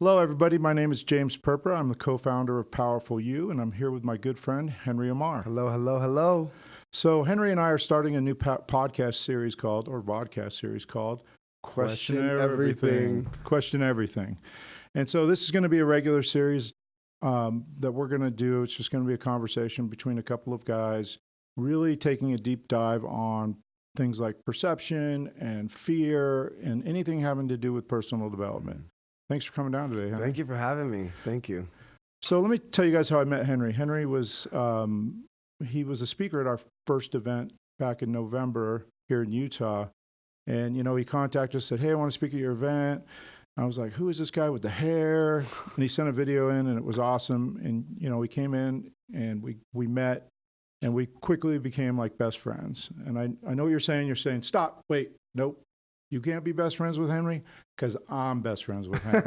Hello, everybody. My name is James Purpura. I'm the co-founder of Powerful You, and I'm here with my good friend, Henry Ammar. Hello, hello, hello. So Henry and I are starting a new podcast series called, or vodcast series called, Question Everything. Question Everything. And so this is going to be a regular series that we're going to do. It's just going to be a conversation between a couple of guys, really taking a deep dive on things like perception and fear and anything having to do with personal development. Thanks for coming down today, Henry. Thank you for having me. Thank you. So let me tell you guys how I met Henry. Henry was, he was a speaker at our first event back in November here in Utah. And, you know, he contacted us, said, hey, I want to speak at your event. I was like, who is this guy with the hair? And he sent a video in and it was awesome. And, you know, we came in and we met and we quickly became like best friends. And I know what you're saying. You're saying, stop, wait, nope. You can't be best friends with Henry because I'm best friends with Henry.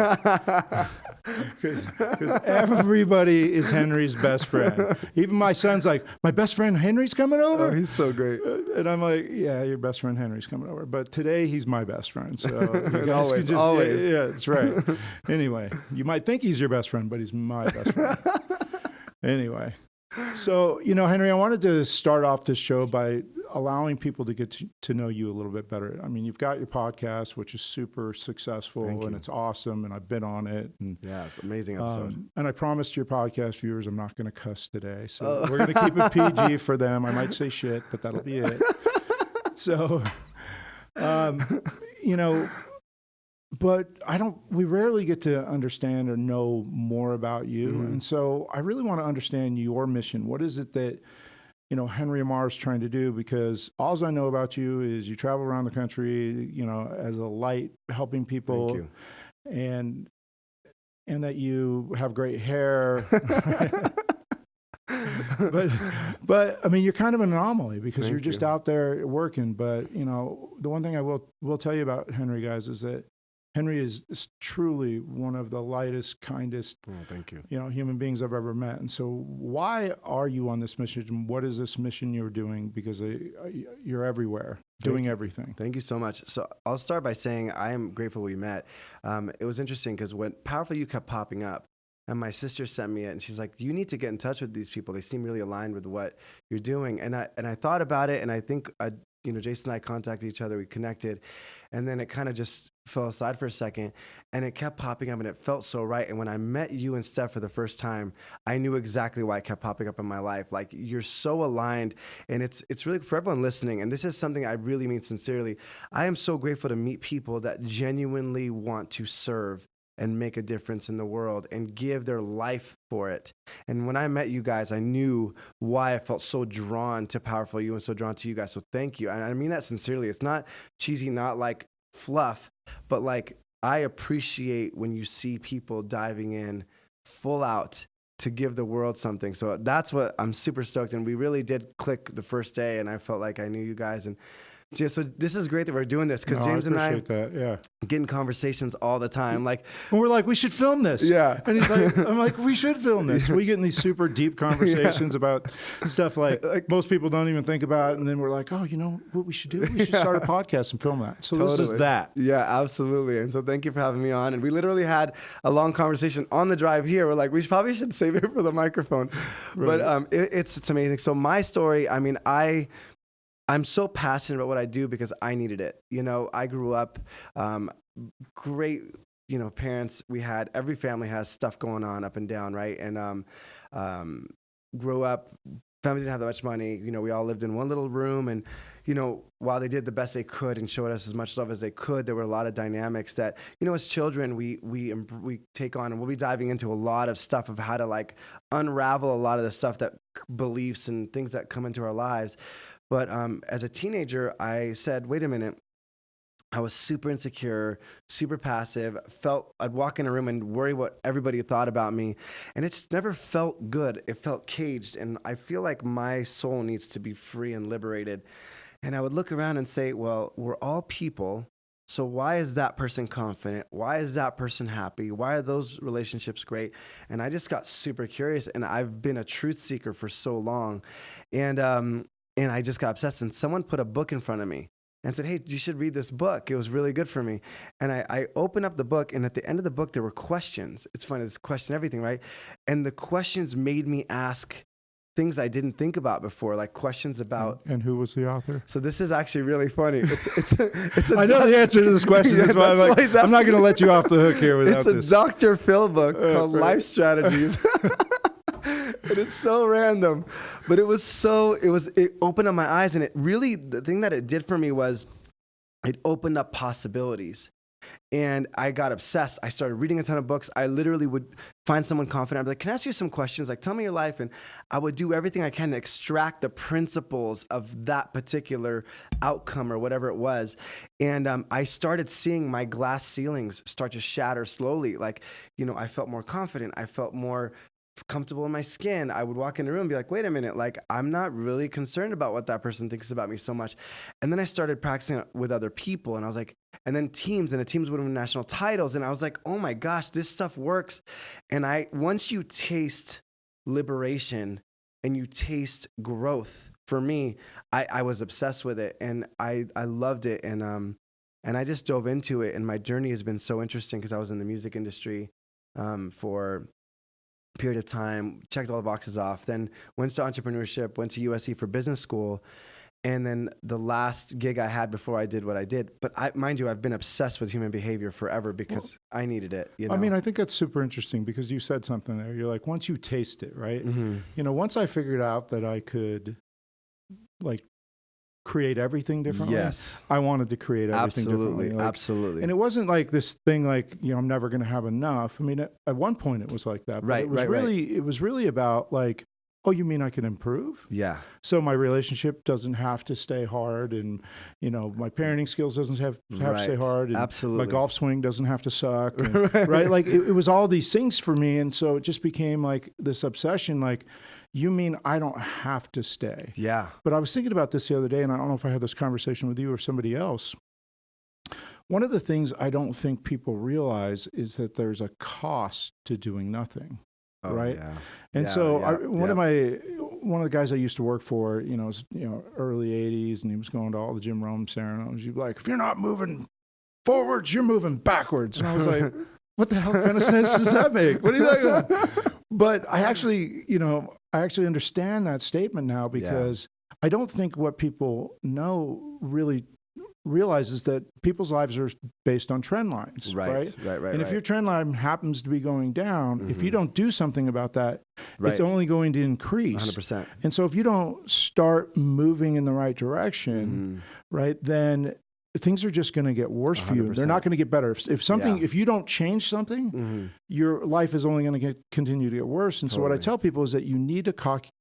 Because everybody is Henry's best friend. Even my son's like, my best friend Henry's coming over? Oh, he's so great. And I'm like, yeah, your best friend Henry's coming over. But today he's my best friend. So you guys always, can just, always. Yeah, that's right. Anyway, you might think he's your best friend, but he's my best friend. Anyway. So, you know, Henry, I wanted to start off this show by allowing people to get to know you a little bit better. I mean, you've got your podcast, which is super successful and it's awesome. And I've been on it. And, yeah, it's an amazing episode. And I promised your podcast viewers I'm not going to cuss today. So we're going to keep it PG for them. I might say shit, but that'll be it. So, you know, but we rarely get to understand or know more about you. Mm-hmm. And so I really want to understand your mission. What is it that, you know, Henry Ammar is trying to do? Because all I know about you is you travel around the country, you know, as a light, helping people. Thank you. And that you have great hair. But I mean, you're kind of an anomaly because you're just out there working. But, you know, the one thing I will tell you about Henry, guys, is that Henry is truly one of the lightest, kindest, thank you. You know, human beings I've ever met. And so why are you on this mission? What is this mission you're doing? Because you're everywhere, doing everything. Thank you so much. So I'll start by saying I am grateful we met. It was interesting because when Powerful You kept popping up, and my sister sent me it, and she's like, you need to get in touch with these people. They seem really aligned with what you're doing. And I thought about it, and I think, you know, Jason and I contacted each other, we connected, and then it kind of just fell aside for a second, and it kept popping up, and it felt so right. And when I met you and Steph for the first time, I knew exactly why it kept popping up in my life. Like, you're so aligned, and it's really for everyone listening, and this is something I really mean sincerely. I am so grateful to meet people that genuinely want to serve and make a difference in the world and give their life for it. And when I met you guys, I knew why I felt so drawn to Powerful You and so drawn to you guys. So thank you. And I mean that sincerely. It's not cheesy, not like fluff, but like I appreciate when you see people diving in full out to give the world something. So that's what I'm super stoked. And we really did click the first day, and I felt like I knew you guys. And so this is great that we're doing this because James and I get in conversations all the time. Like, and we're like, we should film this. Yeah. And he's like, I'm like, we should film this. We get in these super deep conversations about stuff like most people don't even think about. And then we're like, oh, you know what we should do? We should start a podcast and film that. So This is that. Yeah, absolutely. And so thank you for having me on. And we literally had a long conversation on the drive here. We're like, we probably should save it for the microphone. Right. But it's amazing. So my story, I mean, I'm so passionate about what I do because I needed it. You know, I grew up, great, you know, parents. Every family has stuff going on up and down, right? And grew up, family didn't have that much money. You know, we all lived in one little room. And, you know, while they did the best they could and showed us as much love as they could, there were a lot of dynamics that, you know, as children, we take on. And we'll be diving into a lot of stuff of how to, like, unravel a lot of the stuff that beliefs and things that come into our lives. But as a teenager, I said, wait a minute. I was super insecure, super passive, I'd walk in a room and worry what everybody thought about me. And it's never felt good. It felt caged. And I feel like my soul needs to be free and liberated. And I would look around and say, well, we're all people. So why is that person confident? Why is that person happy? Why are those relationships great? And I just got super curious. And I've been a truth seeker for so long. And I just got obsessed. And someone put a book in front of me. and said, hey, you should read this book. It was really good for me. And I opened up the book, and at the end of the book, there were questions. It's funny, it's question everything, right? And the questions made me ask things I didn't think about before, like questions about. And who was the author? So this is actually really funny. I know the answer to this question. That's why I'm not going to let you off the hook here without this. It's a Dr. Phil book called Life Strategies. And it's so random, but it opened up my eyes, and the thing that it did for me was it opened up possibilities. And I got obsessed. I started reading a ton of books. I literally would find someone confident. I'd be like, can I ask you some questions? Like, tell me your life. And I would do everything I can to extract the principles of that particular outcome or whatever it was. And I started seeing my glass ceilings start to shatter slowly. Like, I felt more confident. I felt more comfortable in my skin. I would walk in the room and be like, wait a minute, like I'm not really concerned about what that person thinks about me so much. And then I started practicing it with other people, and I was like, and then teams, and the teams would win national titles. And I was like, oh my gosh, this stuff works. And once you taste liberation and you taste growth, for me, I was obsessed with it, and I loved it. And I just dove into it. And my journey has been so interesting because I was in the music industry for period of time, checked all the boxes off, then went to entrepreneurship, went to USC for business school. And then the last gig I had before I did what I did. But mind you, I've been obsessed with human behavior forever because I needed it. I mean, I think that's super interesting because you said something there. You're like, once you taste it, right? Mm-hmm. Once I figured out that I could like create everything differently. Yes. I wanted to create everything differently. Like, absolutely. And it wasn't like this thing like, I'm never going to have enough. I mean, at one point it was like that. But Right, it was really about like, oh, you mean I can improve? Yeah. So my relationship doesn't have to stay hard, and my parenting skills doesn't have to stay hard, and absolutely. my golf swing doesn't have to suck, and, right? Like it was all these things for me, and so it just became like this obsession. Like, you mean I don't have to stay? Yeah. But I was thinking about this the other day, and I don't know if I had this conversation with you or somebody else. One of the things I don't think people realize is that there's a cost to doing nothing. Oh, right. Yeah. And so one of the guys I used to work for, was, early 80s, and he was going to all the Jim Rome ceremonies. He'd be like, if you're not moving forwards, you're moving backwards. And I was like, what the hell kind of sense does that make? What do you think? But I actually understand that statement now because I don't think what people know really realizes that people's lives are based on trend lines, right? And if your trend line happens to be going down, if you don't do something about that, it's only going to increase. 100%. And so if you don't start moving in the right direction, right, then things are just going to get worse for you. They're not going to get better. If you don't change something, your life is only going to continue to get worse. And so what I tell people is that you need to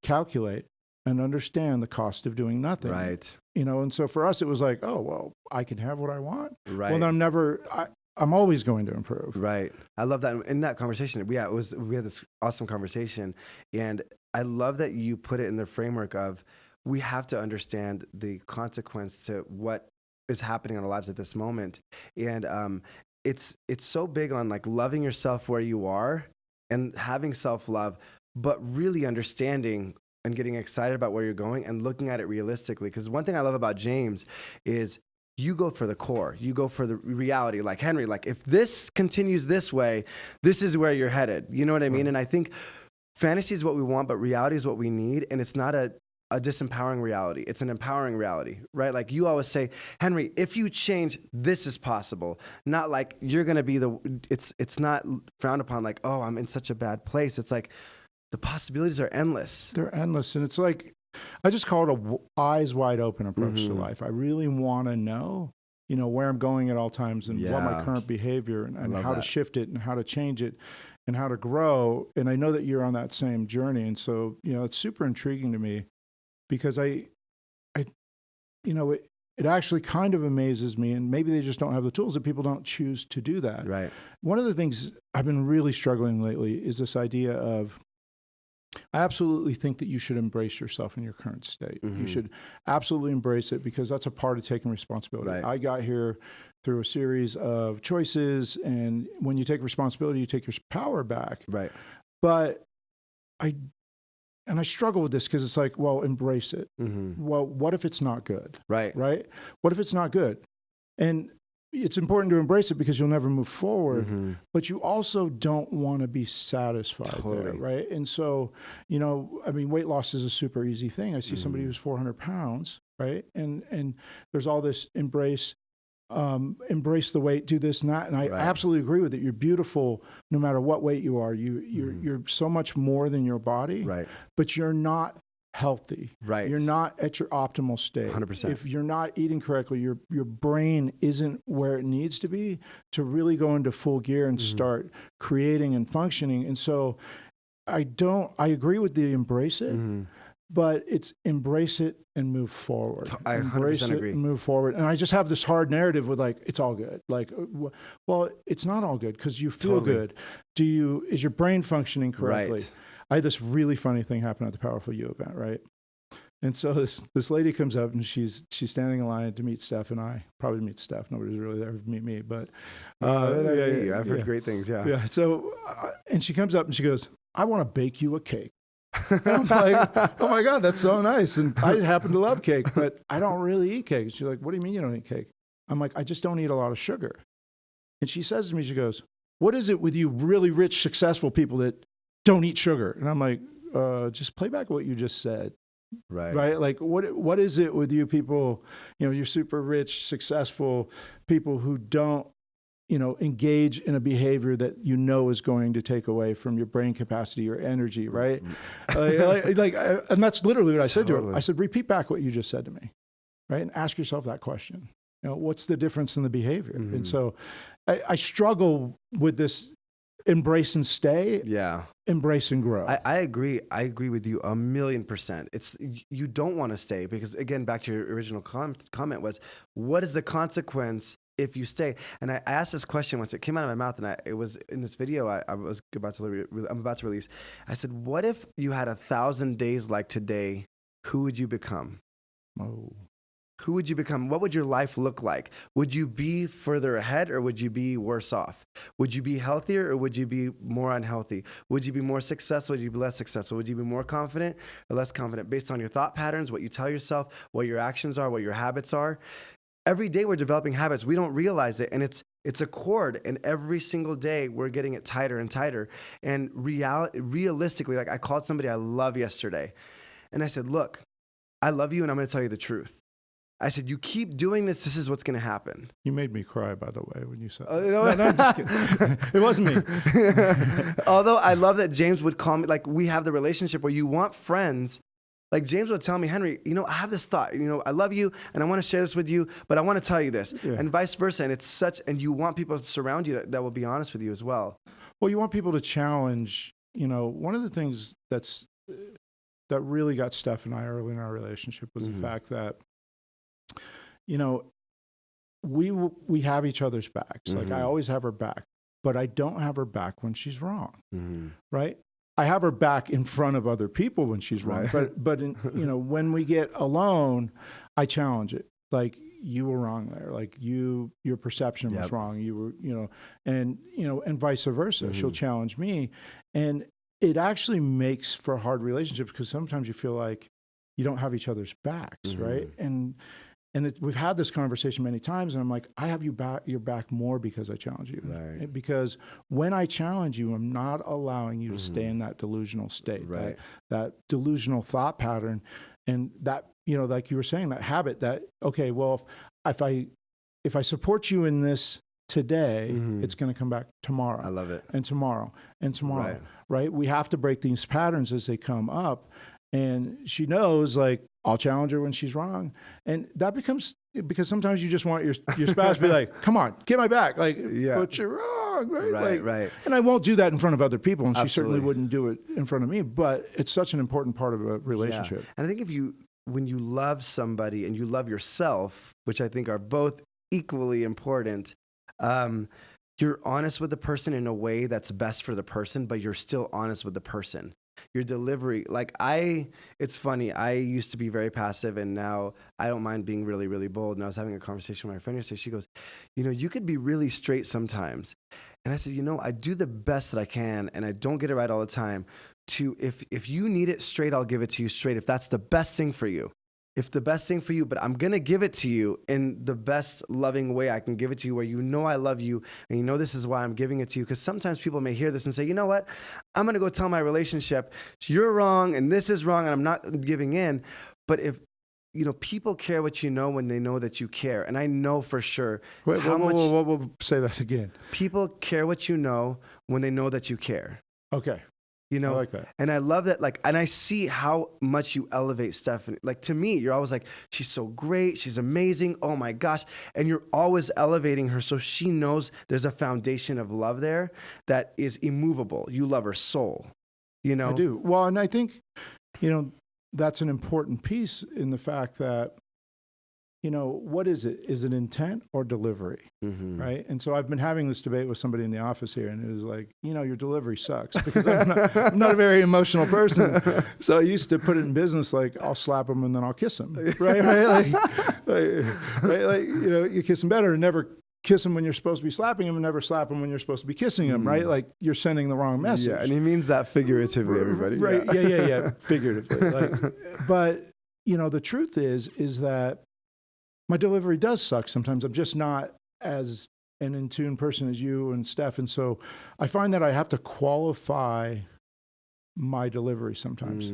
calculate and understand the cost of doing nothing. Right. And so for us, it was like, oh, well, I can have what I want. Right. Well, I'm always going to improve. Right. I love that. In that conversation, we had this awesome conversation. And I love that you put it in the framework of we have to understand the consequence to what is happening in our lives at this moment. And it's so big on like loving yourself where you are and having self-love, but really understanding and getting excited about where you're going and looking at it realistically. Because one thing I love about James is you go for the core. You go for the reality. Like, Henry, like if this continues this way, this is where you're headed. You know what I mean? And I think fantasy is what we want, but reality is what we need. And it's not a disempowering reality. It's an empowering reality, right? Like you always say, Henry, if you change, this is possible. Not like you're going to be it's not frowned upon like, oh, I'm in such a bad place. It's like, the possibilities are endless. They're endless. And it's like, I just call it a eyes wide open approach to life. I really want to know, where I'm going at all times and what my current behavior and how to shift it and how to change it and how to grow. And I know that you're on that same journey. And so, it's super intriguing to me because it actually kind of amazes me, and maybe they just don't have the tools, that people don't choose to do that. Right. One of the things I've been really struggling lately is this idea of, I absolutely think that you should embrace yourself in your current state. You should absolutely embrace it because that's a part of taking responsibility. Right. I got here through a series of choices, and when you take responsibility, you take your power back. Right. But I and I struggle with this because it's like, well, embrace it. Well, what if it's not good? Right. Right? What if it's not good? And it's important to embrace it because you'll never move forward, but you also don't want to be satisfied there, right? And so, you know, I mean, weight loss is a super easy thing. I see somebody who's 400 pounds, right? And there's all this embrace the weight, do this and that. And I absolutely agree with it. You're beautiful no matter what weight you are. You're so much more than your body, but you're not healthy. Right. You're not at your optimal state. 100%. If you're not eating correctly, your brain isn't where it needs to be to really go into full gear and start creating and functioning. And so I agree with the embrace it, but it's embrace it and move forward. I 100% embrace agree. it and move forward. And I just have this hard narrative with like, it's all good. Like, well, it's not all good because you feel good. Is your brain functioning correctly? Right. I had this really funny thing happen at the Powerful You event, right? And so this lady comes up and she's standing in line to meet Steph and I. Probably to meet Steph. Nobody's really there to meet me, but I've heard great things. Yeah. So, and she comes up and she goes, "I want to bake you a cake." And I'm like, "Oh my God, that's so nice." And I happen to love cake, but I don't really eat cake. She's like, "What do you mean you don't eat cake?" I'm like, "I just don't eat a lot of sugar." And she says to me, she goes, "What is it with you really rich, successful people that don't eat sugar?" And I'm like, just play back what you just said. Right. Like what is it with you people, you know, you're super rich, successful people who don't, you know, engage in a behavior that you know is going to take away from your brain capacity, your energy, right? And that's literally what I said to her. I said, repeat back what you just said to me, right? And ask yourself that question. You know, what's the difference in the behavior? And so I struggle with this embrace and stay. Yeah. Embrace and grow. I agree. I agree with you 1,000,000%. It's, you don't want to stay because, again, back to your original comment was, what is the consequence if you stay? And I asked this question once. It came out of my mouth, and it was in this video I'm about to release. I said, what if you had 1,000 days like today? Who would you become? Oh. Who would you become? What would your life look like? Would you be further ahead or would you be worse off? Would you be healthier or would you be more unhealthy? Would you be more successful or would you be less successful? Would you be more confident or less confident based on your thought patterns, what you tell yourself, what your actions are, what your habits are? Every day we're developing habits. We don't realize it. And it's a cord. And every single day we're getting it tighter and tighter. And realistically, like I called somebody I love yesterday. And I said, look, I love you and I'm going to tell you the truth. I said, you keep doing this, this is what's going to happen. You made me cry, by the way, when you said that. No, I'm just kidding. It wasn't me. Although I love that James would call me, like we have the relationship where you want friends. Like James would tell me, Henry, you know, I have this thought, you know, I love you and I want to share this with you, but I want to tell you this and vice versa. And you want people to surround you that will be honest with you as well. Well, you want people to challenge, you know, one of the things that really got Steph and I early in our relationship was the fact that, you know, we have each other's backs. Like I always have her back, but I don't have her back when she's wrong, right? I have her back in front of other people when she's wrong, but in, you know, when we get alone, I challenge it. Like you were wrong there. Like your perception was wrong. You were, you know, and vice versa. She'll challenge me, and it actually makes for hard relationships because sometimes you feel like you don't have each other's backs, right? And we've had this conversation many times, and I'm like, I have your back more because I challenge you. Right. Because when I challenge you, I'm not allowing you to stay in that delusional state, that delusional thought pattern, and that, you know, like you were saying, that habit that, okay, well, if I support you in this today, it's going to come back tomorrow. I love it. And tomorrow, right? We have to break these patterns as they come up. And she knows, like, I'll challenge her when she's wrong. And that becomes, because sometimes you just want your spouse to be like, come on, get my back. Like, but you're wrong, right? Right. And I won't do that in front of other people. And she certainly wouldn't do it in front of me. But it's such an important part of a relationship. Yeah. And I think when you love somebody and you love yourself, which I think are both equally important, you're honest with the person in a way that's best for the person, but you're still honest with the person. Your delivery, like it's funny. I used to be very passive, and now I don't mind being really, really bold. And I was having a conversation with my friend yesterday. She goes, you know, you could be really straight sometimes. And I said, you know, I do the best that I can, and I don't get it right all the time. if you need it straight, I'll give it to you straight. If that's the best thing for you. If the best thing for you, but I'm going to give it to you in the best loving way I can give it to you, where you know I love you and you know this is why I'm giving it to you. Because sometimes people may hear this and say, you know what, I'm going to go tell my relationship, you're wrong and this is wrong and I'm not giving in. But if, people care what you know when they know that you care. And I know for sure Wait, say that again. People care what you know when they know that you care. Okay. I like that. And I love that, and I see how much you elevate Stephanie. Like, to me, you're always like, she's so great, she's amazing, oh my gosh. And you're always elevating her so she knows there's a foundation of love there that is immovable. You love her soul, I do. Well, and I think, that's an important piece in the fact that, what is it? Is it intent or delivery? Mm-hmm. Right? And so I've been having this debate with somebody in the office here, and it was like, your delivery sucks, because I'm not a very emotional person. So I used to put it in business, like, I'll slap them and then I'll kiss them. Right? Like, you kiss them better, and never kiss them when you're supposed to be slapping them, and never slap them when you're supposed to be kissing them, right? Like, you're sending the wrong message. Yeah, and he means that figuratively, everybody. Right, yeah, figuratively. But, the truth is that my delivery does suck sometimes. I'm just not as an in tune person as you and Steph. And so I find that I have to qualify my delivery sometimes.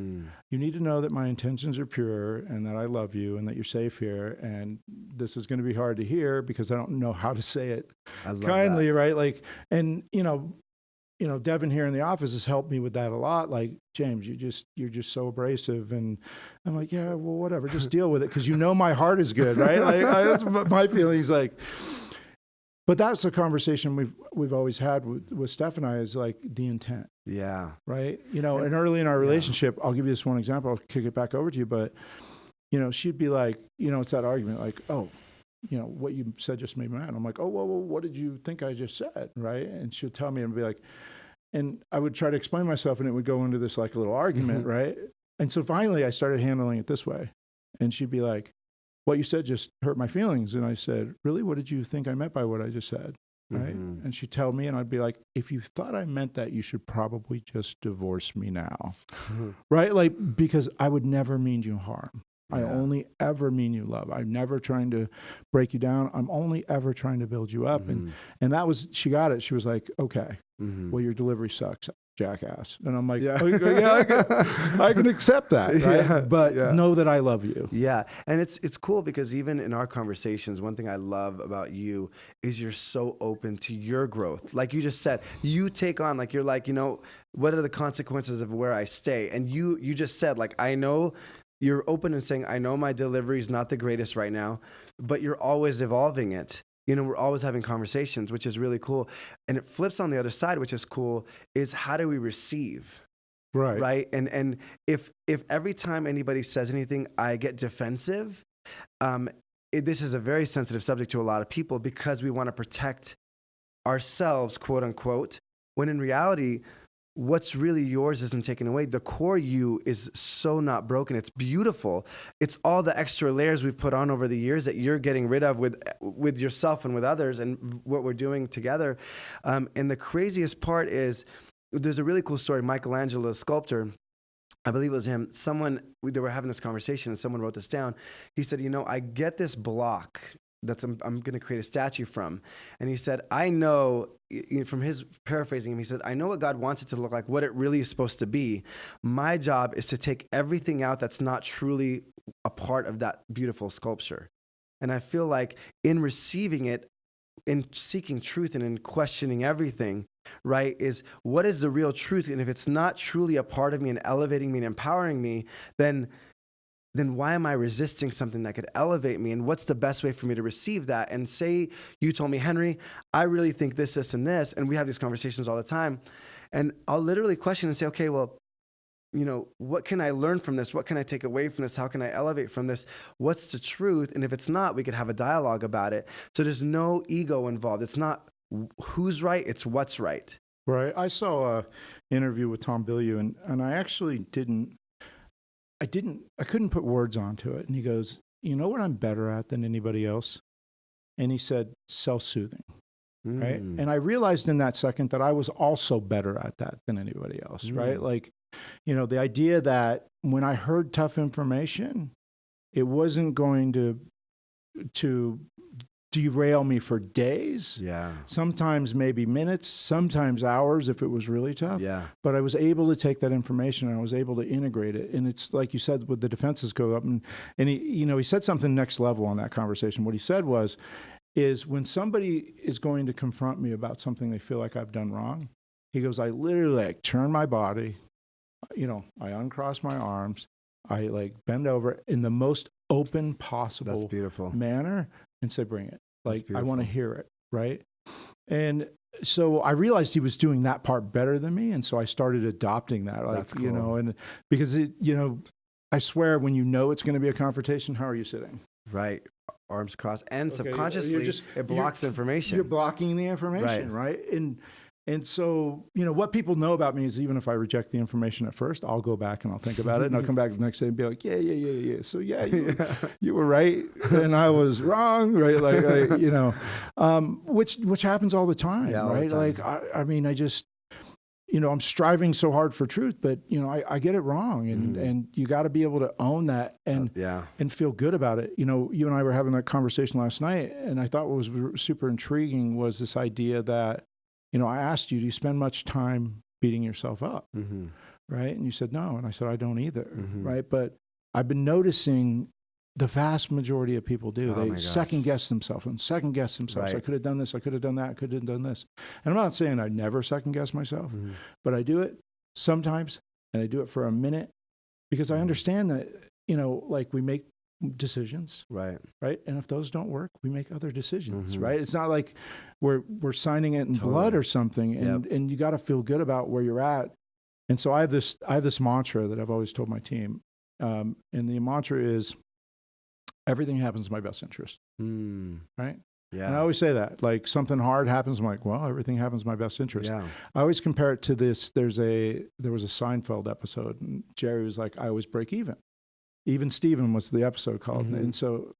You need to know that my intentions are pure and that I love you and that you're safe here. And this is going to be hard to hear because I don't know how to say it kindly, that. Right? Like, and, Devin here in the office has helped me with that a lot. Like, James, you're just so abrasive. And I'm like, yeah, well, whatever, just deal with it. Cause my heart is good. Right. Like, that's my feelings. Like, but that's a conversation we've always had with Steph and I, is like the intent. Yeah. Right. And early in our relationship, I'll give you this one example. I'll kick it back over to you. But, she'd be like, it's that argument, like, oh, what you said just made me mad. I'm like, oh, well, what did you think I just said? Right. And she'll tell me and be like, and I would try to explain myself, and it would go into this like a little argument. Right. And so finally I started handling it this way. And she'd be like, what you said just hurt my feelings. And I said, really? What did you think I meant by what I just said? Right. Mm-hmm. And she'd tell me, and I'd be like, if you thought I meant that, you should probably just divorce me now. Right. Like, because I would never mean you harm. I only ever mean you love. I'm never trying to break you down. I'm only ever trying to build you up. And that was, she got it. She was like, okay, well, your delivery sucks, jackass. And I'm like, I can accept that. Right? But know that I love you. Yeah. And it's cool because even in our conversations, one thing I love about you is you're so open to your growth. Like you just said, you take on, like, you're like, what are the consequences of where I stay? And you just said, like, I know. You're open and saying, I know my delivery is not the greatest right now, but you're always evolving it. We're always having conversations, which is really cool. And it flips on the other side, which is cool, is how do we receive? Right. Right. And if every time anybody says anything, I get defensive, this is a very sensitive subject to a lot of people because we want to protect ourselves, quote unquote, when in reality, what's really yours isn't taken away. The core you is so not broken. It's beautiful. It's all the extra layers we've put on over the years that you're getting rid of with yourself and with others and what we're doing together. And the craziest part is there's a really cool story. Michelangelo, the sculptor, I believe it was him. They were having this conversation and someone wrote this down. He said, I get this block that I'm going to create a statue from. And he said, I know, from his paraphrasing him, he said, I know what God wants it to look like, what it really is supposed to be. My job is to take everything out that's not truly a part of that beautiful sculpture. And I feel like in receiving it, in seeking truth and in questioning everything, right, is what is the real truth? And if it's not truly a part of me and elevating me and empowering me, then why am I resisting something that could elevate me? And what's the best way for me to receive that? And say you told me, Henry, I really think this, and this, and we have these conversations all the time. And I'll literally question and say, okay, well, what can I learn from this? What can I take away from this? How can I elevate from this? What's the truth? And if it's not, we could have a dialogue about it. So there's no ego involved. It's not who's right, it's what's right. Right. I saw an interview with Tom Bilyeu, and I actually I couldn't put words onto it. And he goes, you know what I'm better at than anybody else? And he said, self-soothing, right? And I realized in that second that I was also better at that than anybody else, right? Like, the idea that when I heard tough information, it wasn't going to derail me for days. Yeah. Sometimes maybe minutes, sometimes hours if it was really tough. Yeah. But I was able to take that information and I was able to integrate it. And it's like you said, with the defenses go up, and he said something next level on that conversation. What he said is when somebody is going to confront me about something they feel like I've done wrong, he goes, I literally turn my body, I uncross my arms, I bend over in the most open possible That's beautiful. manner and say, bring it. I want to hear it. Right. And so I realized he was doing that part better than me. And so I started adopting that, That's cool. and because I swear when it's going to be a confrontation, how are you sitting? Right. Arms crossed, and Okay, subconsciously it blocks information. You're blocking the information. Right. And so, what people know about me is even if I reject the information at first, I'll go back and I'll think about it and I'll come back the next day and be like, yeah. So you were right and I was wrong, right? Which happens all the time, right? I just, I'm striving so hard for truth, but I get it wrong, and you got to be able to own that and feel good about it. You and I were having that conversation last night, and I thought what was super intriguing was this idea that, I asked you, do you spend much time beating yourself up? Mm-hmm. Right? And you said no. And I said, I don't either. Mm-hmm. Right? But I've been noticing the vast majority of people do. Oh, they second guess themselves. Right. I could have done this. I could have done that. I could have done this. And I'm not saying I never second guess myself, but I do it sometimes, and I do it for a minute because I understand that, we make decisions, right? And if those don't work, we make other decisions, right? It's not like we're signing it in blood or something, and you got to feel good about where you're at. And so I have this mantra that I've always told my team, and the mantra is, everything happens in my best interest, right? Yeah. And I always say that, something hard happens, I'm like, well, everything happens in my best interest. Yeah. I always compare it to this. There was a Seinfeld episode, and Jerry was like, I always break even. Even Steven was the episode called. And so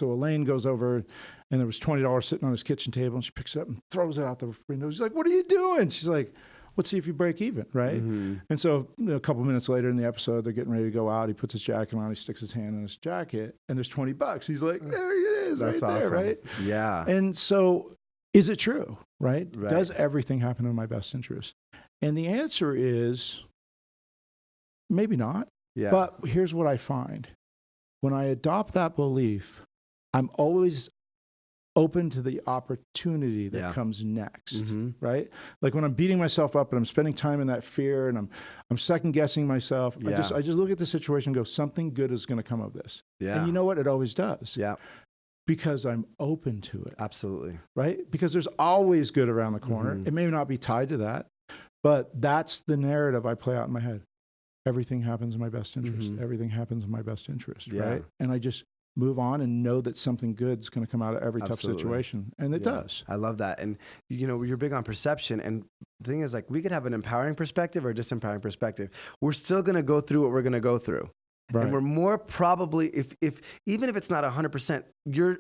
Elaine goes over, and there was $20 sitting on his kitchen table, and she picks it up and throws it out the window. She's like, what are you doing? She's like, let's see if you break even, right? And so a couple minutes later in the episode, they're getting ready to go out. He puts his jacket on, he sticks his hand in his jacket, and there's $20. He's like, there it is, That's right awesome. there, right? Yeah. And so is it true, right? Does everything happen in my best interest? And the answer is maybe not. Yeah. But here's what I find. When I adopt that belief, I'm always open to the opportunity that comes next, right? Like when I'm beating myself up and I'm spending time in that fear and I'm second guessing myself, I just look at the situation and go, something good is going to come of this. Yeah. And you know what? It always does. Yeah. Because I'm open to it. Absolutely. Right? Because there's always good around the corner. It may not be tied to that, but that's the narrative I play out in my head. Everything happens in my best interest. Everything happens in my best interest, right? And I just move on and know that something good is going to come out of every tough situation. And it does. I love that. And, you're big on perception. And the thing is, we could have an empowering perspective or a disempowering perspective. We're still going to go through what we're going to go through. Right. And we're more probably, if even if it's not 100%, your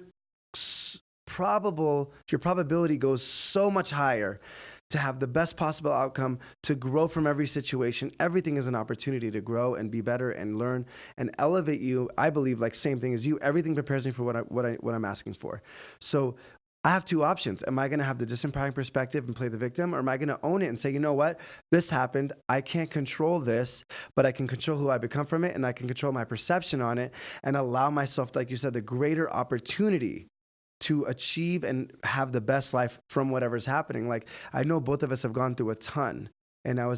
probability goes so much higher to have the best possible outcome, to grow from every situation. Everything is an opportunity to grow and be better and learn and elevate you. I believe, same thing as you, everything prepares me for what I'm asking for. So I have two options. Am I going to have the disempowering perspective and play the victim? Or am I going to own it and say, you know what? This happened. I can't control this, but I can control who I become from it, and I can control my perception on it and allow myself, like you said, the greater opportunity to achieve and have the best life from whatever's happening. I know both of us have gone through a ton. And I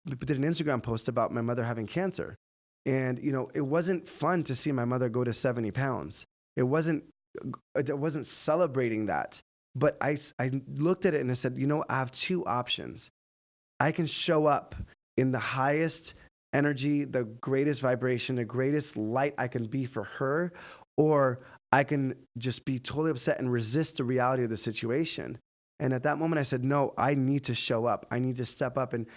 did an Instagram post about my mother having cancer. And, it wasn't fun to see my mother go to 70 pounds. It wasn't celebrating that. But I looked at it and I said, I have two options. I can show up in the highest energy, the greatest vibration, the greatest light I can be for her, or I can just be totally upset and resist the reality of the situation. And at that moment I said, no, I need to show up. I need to step up and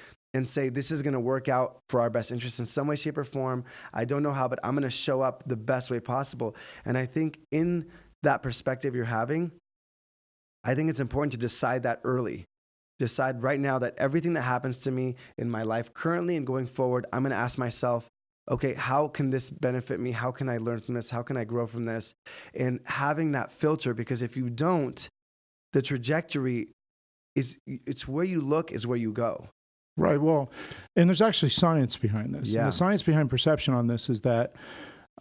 say, this is going to work out for our best interest in some way, shape, or form. I don't know how, but I'm going to show up the best way possible. And I think in that perspective you're having, I think it's important to decide that early. decide right now that everything that happens to me in my life currently and going forward, I'm going to ask myself, okay, how can this benefit me? How can I learn from this? How can I grow from this? And having that filter, because if you don't, the trajectory it's where you look is where you go. Right. Well, and there's actually science behind this. Yeah. And the science behind perception on this is that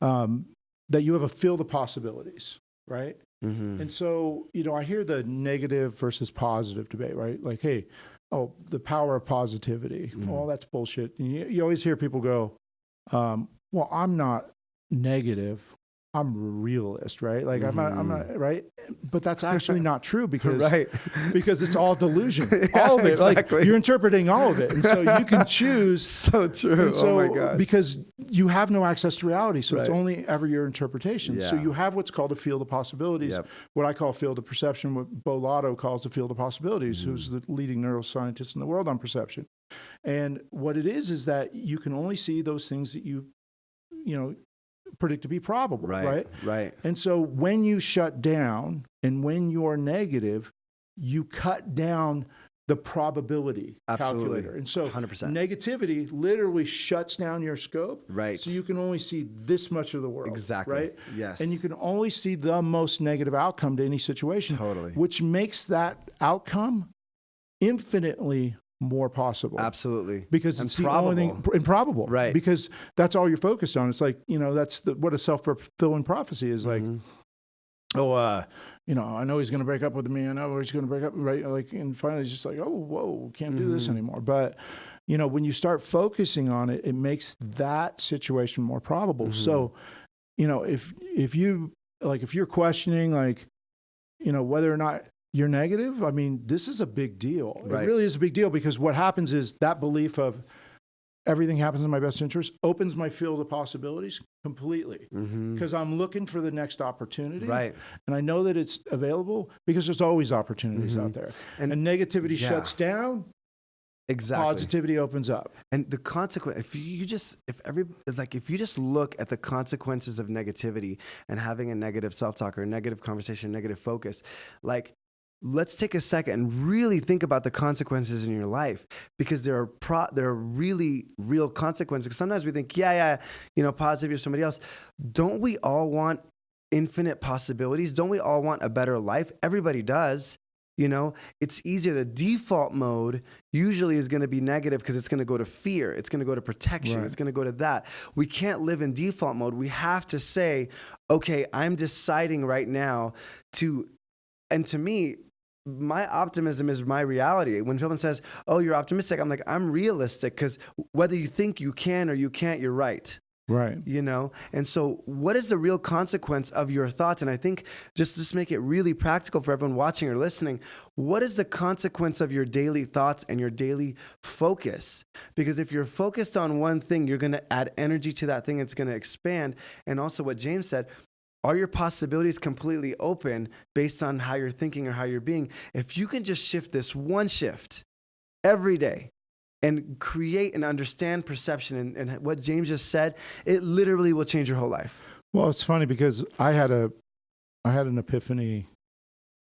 that you have a field of possibilities, right? Mm-hmm. And so, I hear the negative versus positive debate, right? Like, hey, the power of positivity. Mm-hmm. Oh, that's bullshit. And you always hear people go, well, I'm not negative. I'm a realist, right? Like I'm not right. But that's actually not true because Right. because it's all delusion. Yeah, All of it. exactly. Like you're interpreting all of it. And so you can choose. So true. And so, oh my gosh. because you have no access to reality. So it's Right. only ever your interpretation. So Yeah. you have what's called a field of possibilities, Yep. what I call field of perception, what Bo Lotto calls a field of possibilities, who's the leading neuroscientist in the world on perception. And what it is that you can only see those things that you predict to be probable, right? Right. And so when you shut down and when you're negative, you cut down the probability Absolutely. calculator. And so 100%. negativity literally shuts down your scope. Right. So you can only see this much of the world. Exactly. Right? Yes. And you can only see the most negative outcome to any situation. Totally. Which makes that outcome infinitely more possible. Absolutely. Because And it's the only thing improbable. Right. Because that's all you're focused on. It's like, that's what a self-fulfilling prophecy is like. I know he's going to break up with me. I know he's going to break up. Right. Like, and finally it's just like, oh, whoa, can't do this anymore. But, when you start focusing on it, it makes that situation more probable. So, if you're questioning, whether or not you're negative, I mean, this is a big deal. Right. It really is a big deal because what happens is that belief of everything happens in my best interest opens my field of possibilities completely because I'm looking for the next opportunity. Right. And I know that it's available because there's always opportunities out there. And negativity shuts down. Exactly. Positivity opens up. And the consequence, if you just look at the consequences of negativity and having a negative self-talk or a negative conversation, negative focus, let's take a second and really think about the consequences in your life because there are really real consequences. Sometimes we think, positive or somebody else. Don't we all want infinite possibilities? Don't we all want a better life? Everybody does. It's easier. The default mode usually is going to be negative because it's going to go to fear. It's going to go to protection. Right. It's going to go to that. We can't live in default mode. We have to say, okay, I'm deciding right now and to me, my optimism is my reality. When someone says, oh, you're optimistic, I'm like, I'm realistic because whether you think you can or you can't, you're right. Right. And so what is the real consequence of your thoughts? And I think just make it really practical for everyone watching or listening. What is the consequence of your daily thoughts and your daily focus? Because if you're focused on one thing, you're going to add energy to that thing. It's going to expand. And also what James said, are your possibilities completely open based on how you're thinking or how you're being? If you can just shift this one shift every day and create and understand perception and what James just said, it literally will change your whole life. Well, it's funny because I had an epiphany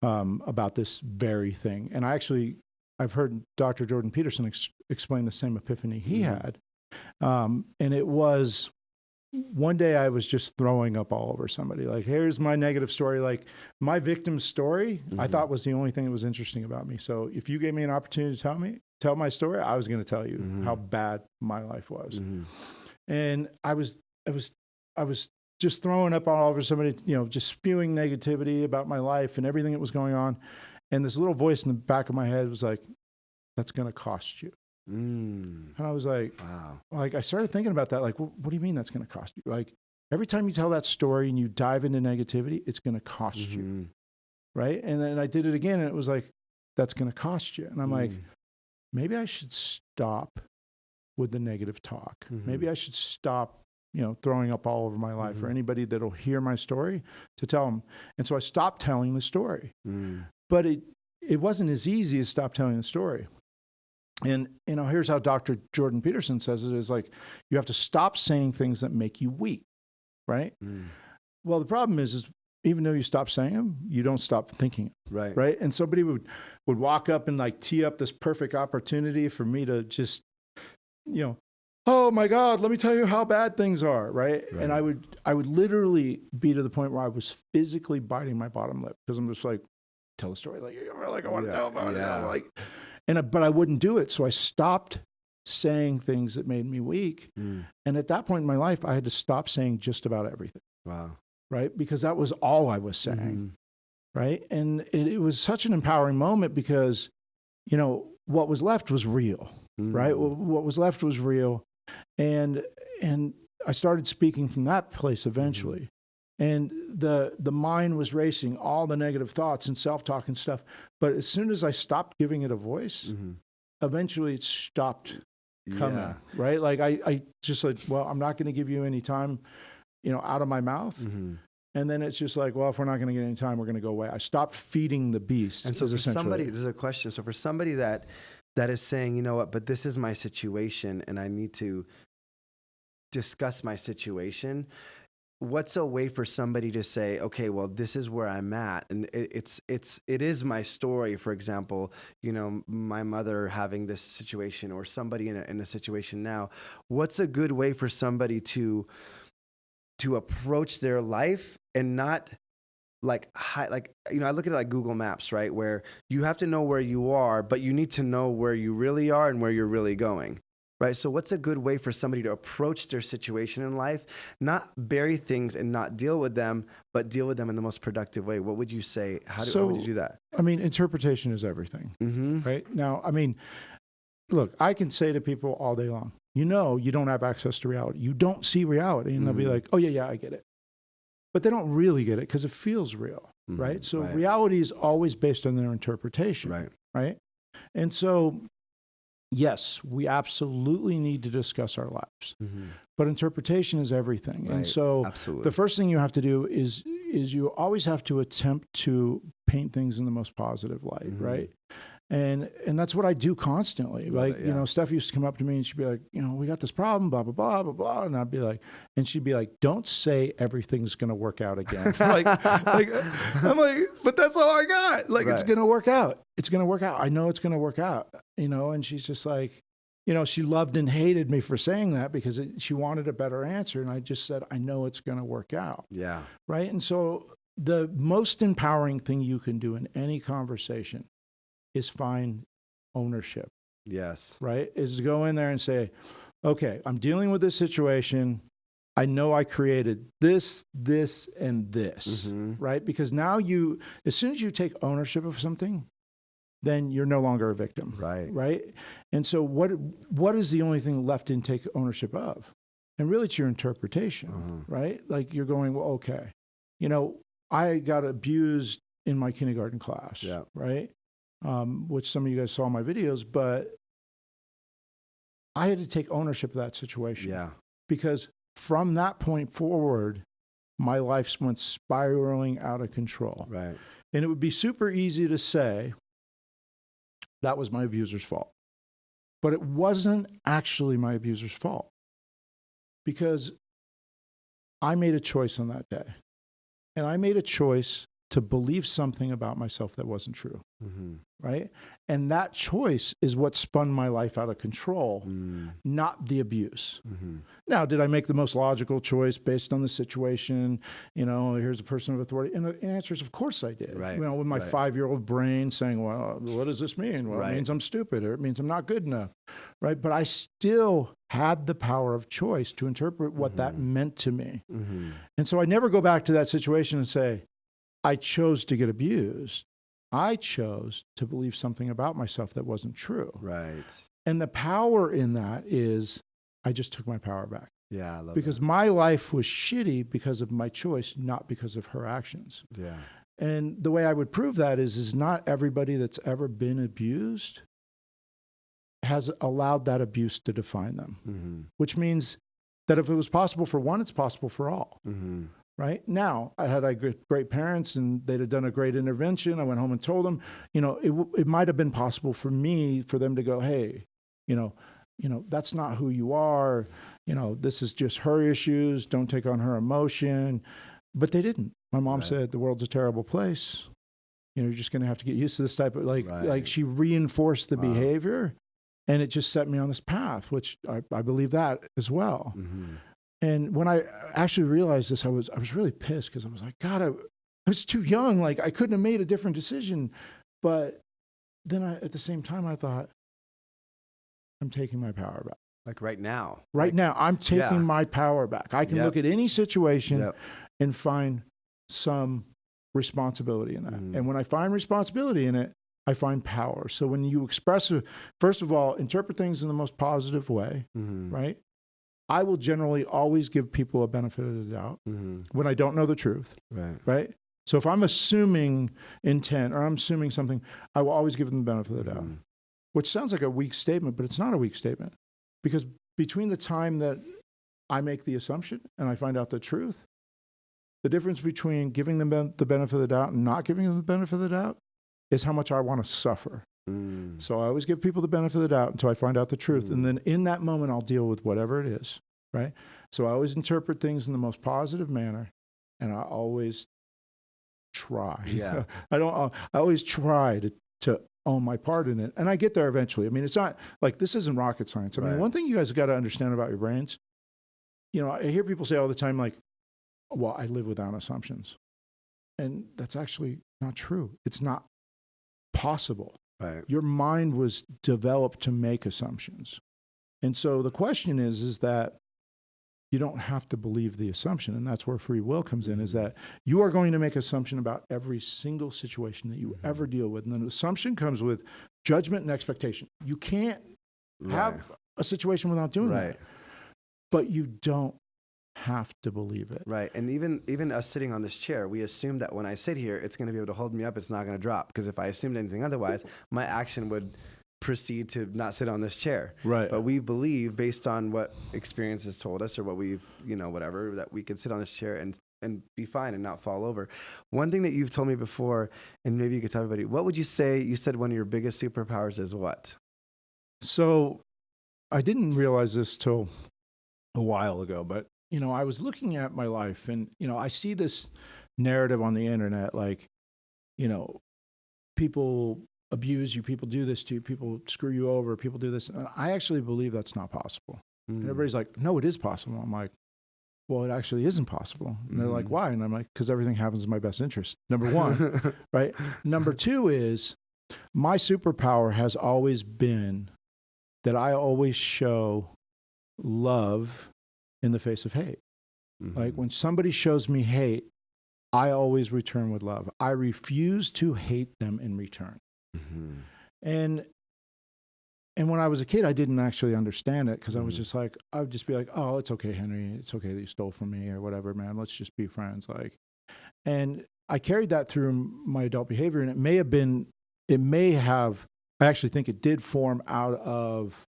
about this very thing. And I've heard Dr. Jordan Peterson explain the same epiphany he had. And it was one day I was just throwing up all over somebody. Like, here's my negative story. Like, my victim's story, I thought was the only thing that was interesting about me. So if you gave me an opportunity to tell my story, I was going to tell you how bad my life was. And I was just throwing up all over somebody, just spewing negativity about my life and everything that was going on. And this little voice in the back of my head was like, that's going to cost you. And I was like, wow. Like, I started thinking about that. Like, what do you mean that's going to cost you? Like, every time you tell that story and you dive into negativity, it's going to cost you. Right. And then I did it again and it was like, that's going to cost you. And I'm like, maybe I should stop with the negative talk. Maybe I should stop, throwing up all over my life for anybody that'll hear my story to tell them. And so I stopped telling the story, but it wasn't as easy as stop telling the story. And, here's how Dr. Jordan Peterson says it is like, you have to stop saying things that make you weak. Right. Well, the problem is, even though you stop saying them, you don't stop thinking. Right. Right. And somebody would walk up and like tee up this perfect opportunity for me to just, oh my God, let me tell you how bad things are. Right. And I would literally be to the point where I was physically biting my bottom lip because I'm just like, tell a story like I want to tell about it. But I wouldn't do it. So I stopped saying things that made me weak. And at that point in my life, I had to stop saying just about everything. Wow. Right. Because that was all I was saying. Right. And it was such an empowering moment because, what was left was real. Right. What was left was real. And I started speaking from that place eventually. And the mind was racing, all the negative thoughts and self-talk and stuff. But as soon as I stopped giving it a voice, eventually it stopped coming, right? Like I just like, well, I'm not going to give you any time, out of my mouth. And then it's just like, well, if we're not going to get any time, we're going to go away. I stopped feeding the beast. And so for somebody, this is a question. So for somebody that is saying, you know what, but this is my situation and I need to discuss my situation. What's a way for somebody to say, okay, well, this is where I'm at, and it is my story. For example, my mother having this situation, or somebody in a situation now. What's a good way for somebody to approach their life and not I look at it like Google Maps, right? Where you have to know where you are, but you need to know where you really are and where you're really going. Right. So what's a good way for somebody to approach their situation in life, not bury things and not deal with them, but deal with them in the most productive way? What would you say? How would you do that? I mean, interpretation is everything. Right now, I mean, look, I can say to people all day long, you don't have access to reality. You don't see reality. And they'll be like, oh, yeah, I get it. But they don't really get it because it feels real. Right. So reality is always based on their interpretation. Right. And so, yes, we absolutely need to discuss our lives, but interpretation is everything. And so the first thing you have to do is you always have to attempt to paint things in the most positive light, right? And that's what I do constantly. Steph used to come up to me and she'd be like, we got this problem, blah, blah, blah, blah, blah. And I'd be like, and she'd be like, don't say everything's going to work out again. I'm like, but that's all I got. It's going to work out. It's going to work out. I know it's going to work out, and she's just like, she loved and hated me for saying that because she wanted a better answer. And I just said, I know it's going to work out. Yeah. Right. And so the most empowering thing you can do in any conversation is find ownership. Yes. Right? Is to go in there and say, okay, I'm dealing with this situation. I know I created this, and this, right? Because now as soon as you take ownership of something, then you're no longer a victim. Right. Right? And so what is the only thing left to take ownership of? And really it's your interpretation, right? Like you're going, well, okay, I got abused in my kindergarten class, right? Which some of you guys saw in my videos, but I had to take ownership of that situation. Yeah. Because from that point forward, my life went spiraling out of control. Right. And it would be super easy to say that was my abuser's fault. But it wasn't actually my abuser's fault because I made a choice on that day. And I made a choice to believe something about myself that wasn't true, right? And that choice is what spun my life out of control, not the abuse. Now, did I make the most logical choice based on the situation? Here's a person of authority. And the answer is, of course I did. Right. With my 5-year-old brain saying, well, what does this mean? Well, it means I'm stupid, or it means I'm not good enough, right? But I still had the power of choice to interpret what that meant to me. And so I never go back to that situation and say, I chose to get abused. I chose to believe something about myself that wasn't true. Right. And the power in that is I just took my power back. Yeah, I love because my life was shitty because of my choice, not because of her actions. Yeah. And the way I would prove that is not everybody that's ever been abused has allowed that abuse to define them, which means that if it was possible for one, it's possible for all. Right now, I had great parents, and they'd have done a great intervention. I went home and told them, it might have been possible for them to go, hey, that's not who you are. This is just her issues. Don't take on her emotion. But they didn't. My mom Right. said, the world's a terrible place. You know, you're just going to have to get used to this type of, Right. like she reinforced the Wow. behavior, and it just set me on this path, which I believe that as well. Mm-hmm. And when I actually realized this, I was really pissed, because I was like, God, I was too young. Like, I couldn't have made a different decision. But then at the same time, I thought, I'm taking my power back. Like right now. Right now, I'm taking Yeah. my power back. I can Yep. look at any situation Yep. and find some responsibility in that. Mm. And when I find responsibility in it, I find power. So when you express, first of all, interpret things in the most positive way, Mm-hmm. right? I will generally always give people a benefit of the doubt Mm-hmm. when I don't know the truth, Right. right? So if I'm assuming intent or I'm assuming something, I will always give them the benefit of the doubt, Mhm. which sounds like a weak statement, but it's not a weak statement, because between the time that I make the assumption and I find out the truth, the difference between giving them the benefit of the doubt and not giving them the benefit of the doubt is how much I want to suffer. Mm. So I always give people the benefit of the doubt until I find out the truth. And then in that moment, I'll deal with whatever it is, right? So I always interpret things in the most positive manner, and I always try. Yeah. I always try to own my part in it. And I get there eventually. I mean, it's not like, this isn't rocket science. I mean, Right. one thing you guys got to understand about your brains, you know, I hear people say all the time, like, well, I live without assumptions. And that's actually not true. It's not possible. Right. Your mind was developed to make assumptions. And so the question is that you don't have to believe the assumption. And that's where free will comes in, is that you are going to make assumption about every single situation that you ever deal with. And then the assumption comes with judgment and expectation. You can't have a situation without doing Right. that. But you don't have to believe it. Right. And even us sitting on this chair, we assume that when I sit here, it's going to be able to hold me up. It's not going to drop. Because if I assumed anything otherwise, my action would proceed to not sit on this chair. Right. But we believe, based on what experience has told us, or what we've, whatever, that we could sit on this chair and be fine and not fall over. One thing that you've told me before, and maybe you could tell everybody, what would you say? You said one of your biggest superpowers is what? So I didn't realize this till a while ago, but I was looking at my life, and I see this narrative on the internet, like, people abuse you, people do this to you, people screw you over, people do this. And I actually believe that's not possible. And everybody's like, no, it is possible. I'm like, well, it actually isn't possible. And they're like, why? And I'm like, because everything happens in my best interest. Number one, right? Number two is, my superpower has always been that I always show love in the face of hate. Like, when somebody shows me hate, I always return with love. I refuse to hate them in return. And when I was a kid, I didn't actually understand it, because I was just like, I would just be like, oh, it's okay, Henry. It's okay that you stole from me or whatever, man. Let's just be friends. And I carried that through my adult behavior, and I actually think it did form out of,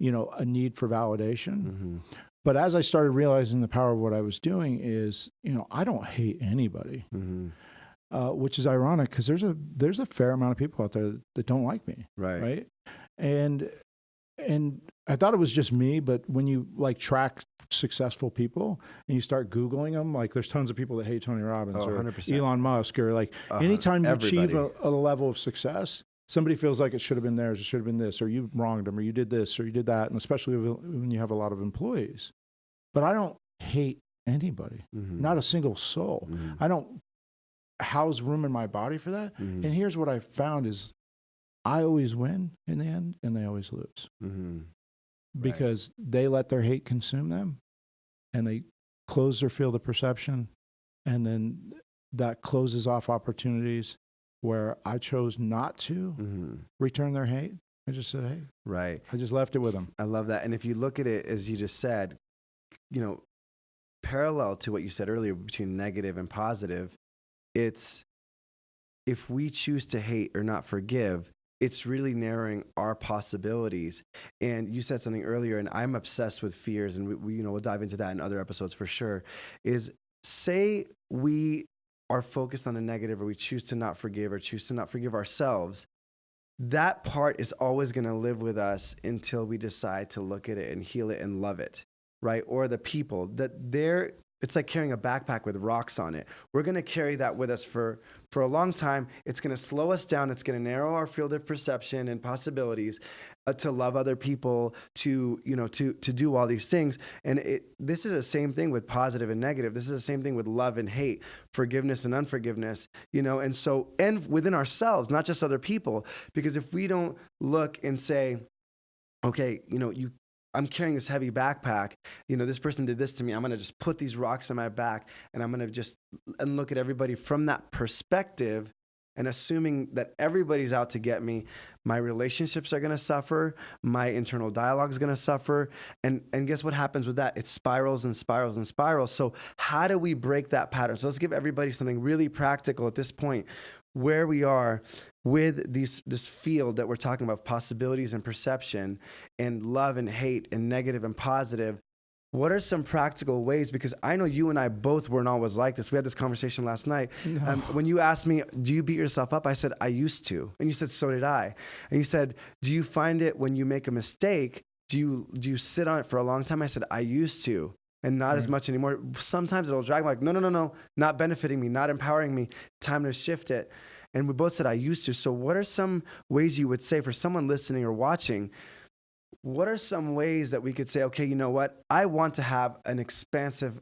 a need for validation. But as I started realizing the power of what I was doing is, I don't hate anybody, which is ironic, because there's a fair amount of people out there that don't like me. Right. And I thought it was just me, but when you track successful people and you start Googling them, there's tons of people that hate Tony Robbins or 100%. Elon Musk, or anytime you everybody. achieve a level of success, somebody feels like it should have been theirs, it should have been this, or you wronged them, or you did this, or you did that. And especially when you have a lot of employees. But I don't hate anybody, not a single soul. I don't house room in my body for that. And here's what I found is, I always win in the end, and they always lose. Because they let their hate consume them, and they close their field of perception, and then that closes off opportunities where I chose not to return their hate. I just said, hey. Right. I just left it with them. I love that. And if you look at it, as you just said, parallel to what you said earlier between negative and positive, it's, if we choose to hate or not forgive, it's really narrowing our possibilities. And you said something earlier, and I'm obsessed with fears, and we'll dive into that in other episodes for sure, is, say we are focused on the negative, or we choose to not forgive, or choose to not forgive ourselves. That part is always going to live with us until we decide to look at it and heal it and love it, right? Or the people that it's like carrying a backpack with rocks on it. We're going to carry that with us for a long time. It's going to slow us down. It's going to narrow our field of perception and possibilities to love other people, to do all these things. And this is the same thing with positive and negative. This is the same thing with love and hate, forgiveness and unforgiveness, and within ourselves, not just other people. Because if we don't look and say, okay, I'm carrying this heavy backpack. This person did this to me. I'm going to just put these rocks on my back, and I'm going to and look at everybody from that perspective, and assuming that everybody's out to get me. My relationships are going to suffer. My internal dialogue is going to suffer. And guess what happens with that? It spirals and spirals and spirals. So how do we break that pattern? So let's give everybody something really practical at this point, where we are with this field that we're talking about, possibilities and perception and love and hate and negative and positive. What are some practical ways? Because I know you and I both weren't always like this. We had this conversation last night. No. When you asked me, do you beat yourself up? I said, I used to. And you said, so did I. And you said, do you find it when you make a mistake? Do you sit on it for a long time? I said, I used to. And not as much anymore. Sometimes it'll drag me like, no, not benefiting me, not empowering me. Time to shift it. And we both said, I used to. So what are some ways you would say for someone listening or watching, what are some ways that we could say, okay, you know what? I want to have an expansive,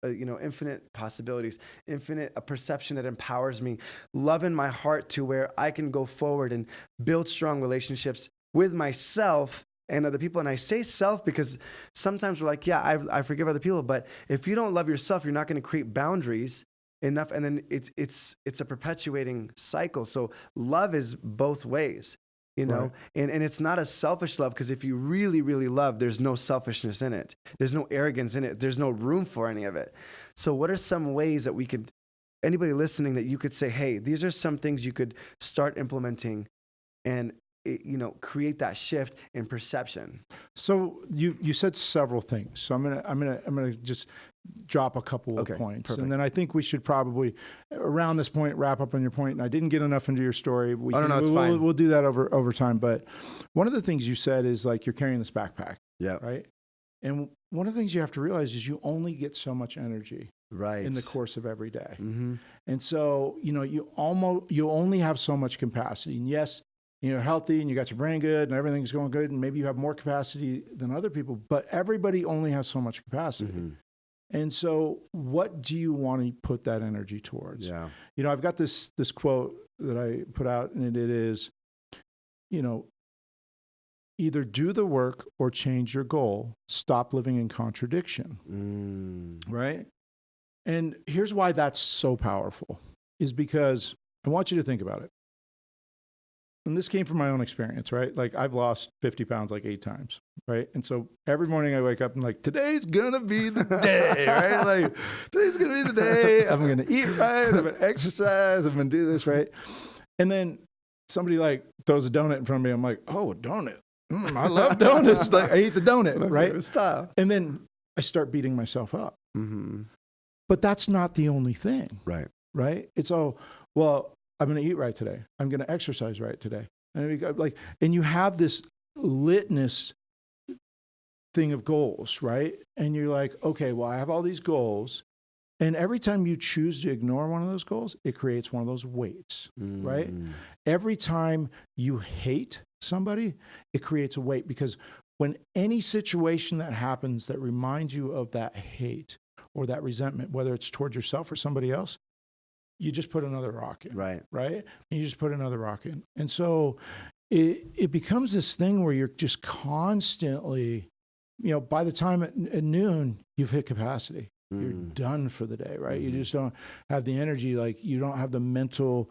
infinite possibilities, a perception that empowers me, love in my heart to where I can go forward and build strong relationships with myself and other people. And I say self because sometimes we're like, yeah, I forgive other people. But if you don't love yourself, you're not going to create boundaries enough. And then it's a perpetuating cycle. So love is both ways. Right. And it's not a selfish love, because if you really, really love, there's no selfishness in it. There's no arrogance in it. There's no room for any of it. So what are some ways that anybody listening, that you could say, hey, these are some things you could start implementing and, create that shift in perception? So you said several things. So I'm gonna just drop a couple of points. Perfect. And then I think we should probably, around this point, wrap up on your point. And I didn't get enough into your story. It's fine. We'll do that over time. But one of the things you said is like, you're carrying this backpack. Yeah. Right. And one of the things you have to realize is you only get so much energy in the course of every day. Mm-hmm. And so, you only have so much capacity. And yes, you're healthy and you got your brain good and everything's going good, and maybe you have more capacity than other people, but everybody only has so much capacity. Mm-hmm. And so what do you want to put that energy towards? Yeah. I've got this quote that I put out, and it is, either do the work or change your goal. Stop living in contradiction. Right? And here's why that's so powerful, is because I want you to think about it. And this came from my own experience, right? Like, I've lost 50 pounds like 8 times, right? And so every morning I wake up and like, today's gonna be the day, right? Like, today's gonna be the day. I'm gonna eat right. I'm gonna exercise. I'm gonna do this, right? And then somebody like throws a donut in front of me. I'm like, oh, a donut. I love donuts. Like, I eat the donut, right? Style. And then I start beating myself up. Mm-hmm. But that's not the only thing, right? It's I'm going to eat right today. I'm going to exercise right today. And you have this litmus thing of goals, right? And you're like, okay, well, I have all these goals. And every time you choose to ignore one of those goals, it creates one of those weights, right? Every time you hate somebody, it creates a weight, because when any situation that happens that reminds you of that hate or that resentment, whether it's towards yourself or somebody else, you just put another rock in, right? And you just put another rock in. And so it becomes this thing where you're just constantly, by the time at noon, you've hit capacity. You're done for the day, right? You just don't have the energy, like you don't have the mental,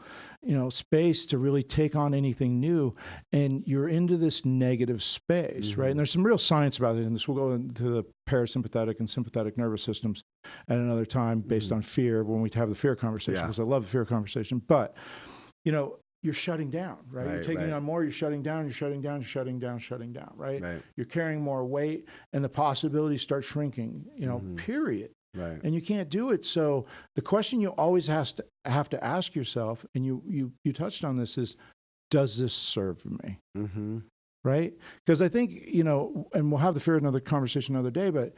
space to really take on anything new. And you're into this negative space, right? And there's some real science about it. And this will go into the parasympathetic and sympathetic nervous systems at another time, based on fear, when we have the fear conversation, because I love the fear conversation. But, you're shutting down, right? You're taking on more, you're shutting down, right? You're carrying more weight, and the possibilities start shrinking, period. Right. And you can't do it. So the question you always have to ask yourself, and you touched on this, is, does this serve me? Mm-hmm. Right? Because I think, and we'll have the fear another conversation another day, but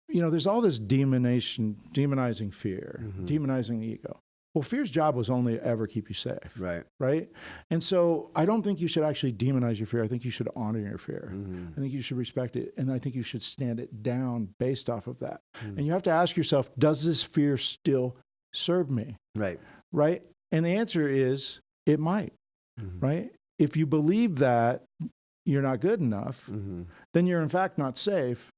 there's all this demonizing fear, demonizing ego. Well, fear's job was only ever keep you safe. Right. And so I don't think you should actually demonize your fear. I think you should honor your fear. I think you should respect it. And I think you should stand it down based off of that. And you have to ask yourself, does this fear still serve me? Right. And the answer is it might. Right. If you believe that you're not good enough, then you're in fact not safe,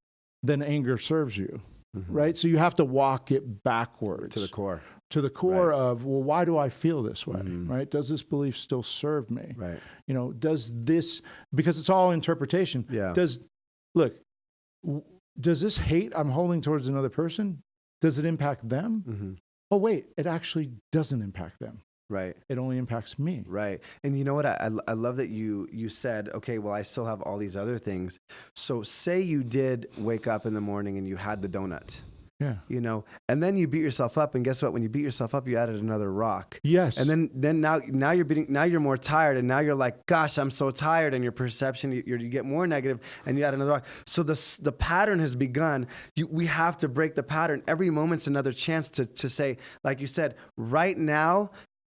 then anger serves you. Right. So you have to walk it backwards. To the core. Of, well, why do I feel this way? Right? Does this belief still serve me? Does this, because it's all interpretation. Does this hate I'm holding towards another person, does it impact them? Oh, wait, it actually doesn't impact them. It only impacts me. And you know what? I love that you said, okay, well, I still have all these other things. So say you did wake up in the morning and you had the donut. And then you beat yourself up, and guess what? When you beat yourself up, you added another rock. And then now you're more tired, and now you're like, gosh, I'm so tired, and your perception, you get more negative, and you add another rock. So the pattern has begun. We have to break the pattern. Every moment's another chance to say, like you said, right now,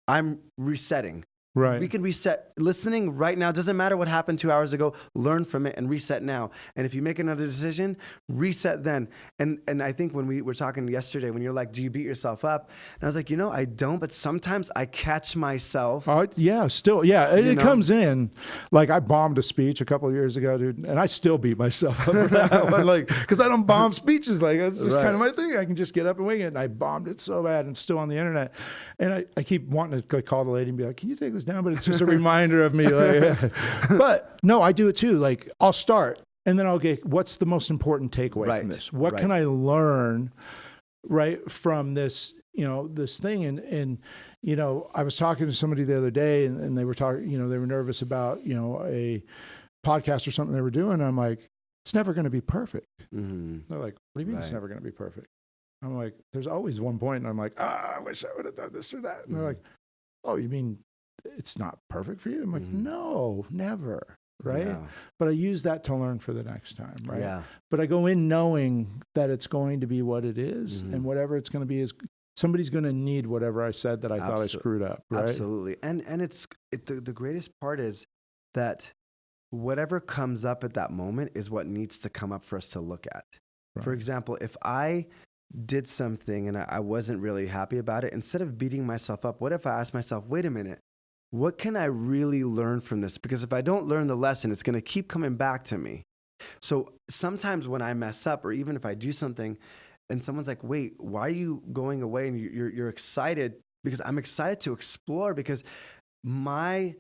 I'm resetting. We can reset. Listening right now, doesn't matter what happened 2 hours ago, learn from it and reset now. And if you make another decision, reset then. And I think when we were talking yesterday, when you're like, do you beat yourself up? And I was like, I don't, but sometimes I catch myself. It comes in. Like I bombed a speech a couple of years ago, dude, and I still beat myself up for that one, like, because I don't bomb speeches. Like that's just kind of my thing. I can just get up and wing it, and I bombed it so bad and it's still on the internet. And I keep wanting to call the lady and be like, can you take this down? But it's just a reminder of me. But no, I do it too. Like I'll start and then I'll get, what's the most important takeaway from this? What can I learn from this, this thing? And I was talking to somebody the other day and they were talking, they were nervous about, a podcast or something they were doing. And I'm like, it's never going to be perfect. They're like, what do you mean it's never going to be perfect? I'm like, there's always one point. And I'm like, I wish I would have done this or that. And they're like, oh, you mean it's not perfect for you? I'm like, no, never. But I use that to learn for the next time. But I go in knowing that it's going to be what it is, and whatever it's going to be is somebody's going to need whatever I said that I thought I screwed up. Absolutely. And the greatest part is that whatever comes up at that moment is what needs to come up for us to look at. For example, if I did something and I wasn't really happy about it, instead of beating myself up, what if I asked myself, wait a minute, what can I really learn from this? Because if I don't learn the lesson, it's going to keep coming back to me. So sometimes when I mess up, or even if I do something and someone's like, wait, why are you going away? And you're excited, because I'm excited to explore, because my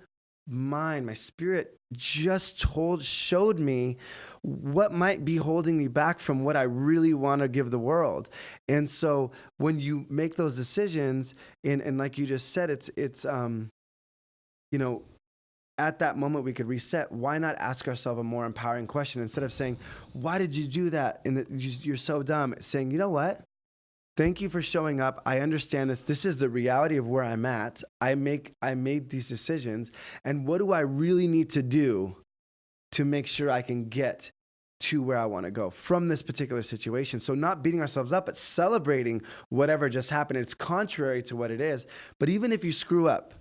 mind, my spirit just showed me what might be holding me back from what I really want to give the world. And so when you make those decisions, and like you just said, it's at that moment we could reset. Why not ask ourselves a more empowering question instead of saying, why did you do that? And you're so dumb. Saying, you know what? Thank you for showing up. I understand this. This is the reality of where I'm at. I made these decisions. And what do I really need to do to make sure I can get to where I want to go from this particular situation? So not beating ourselves up, but celebrating whatever just happened. It's contrary to what it is. But even if you screw up,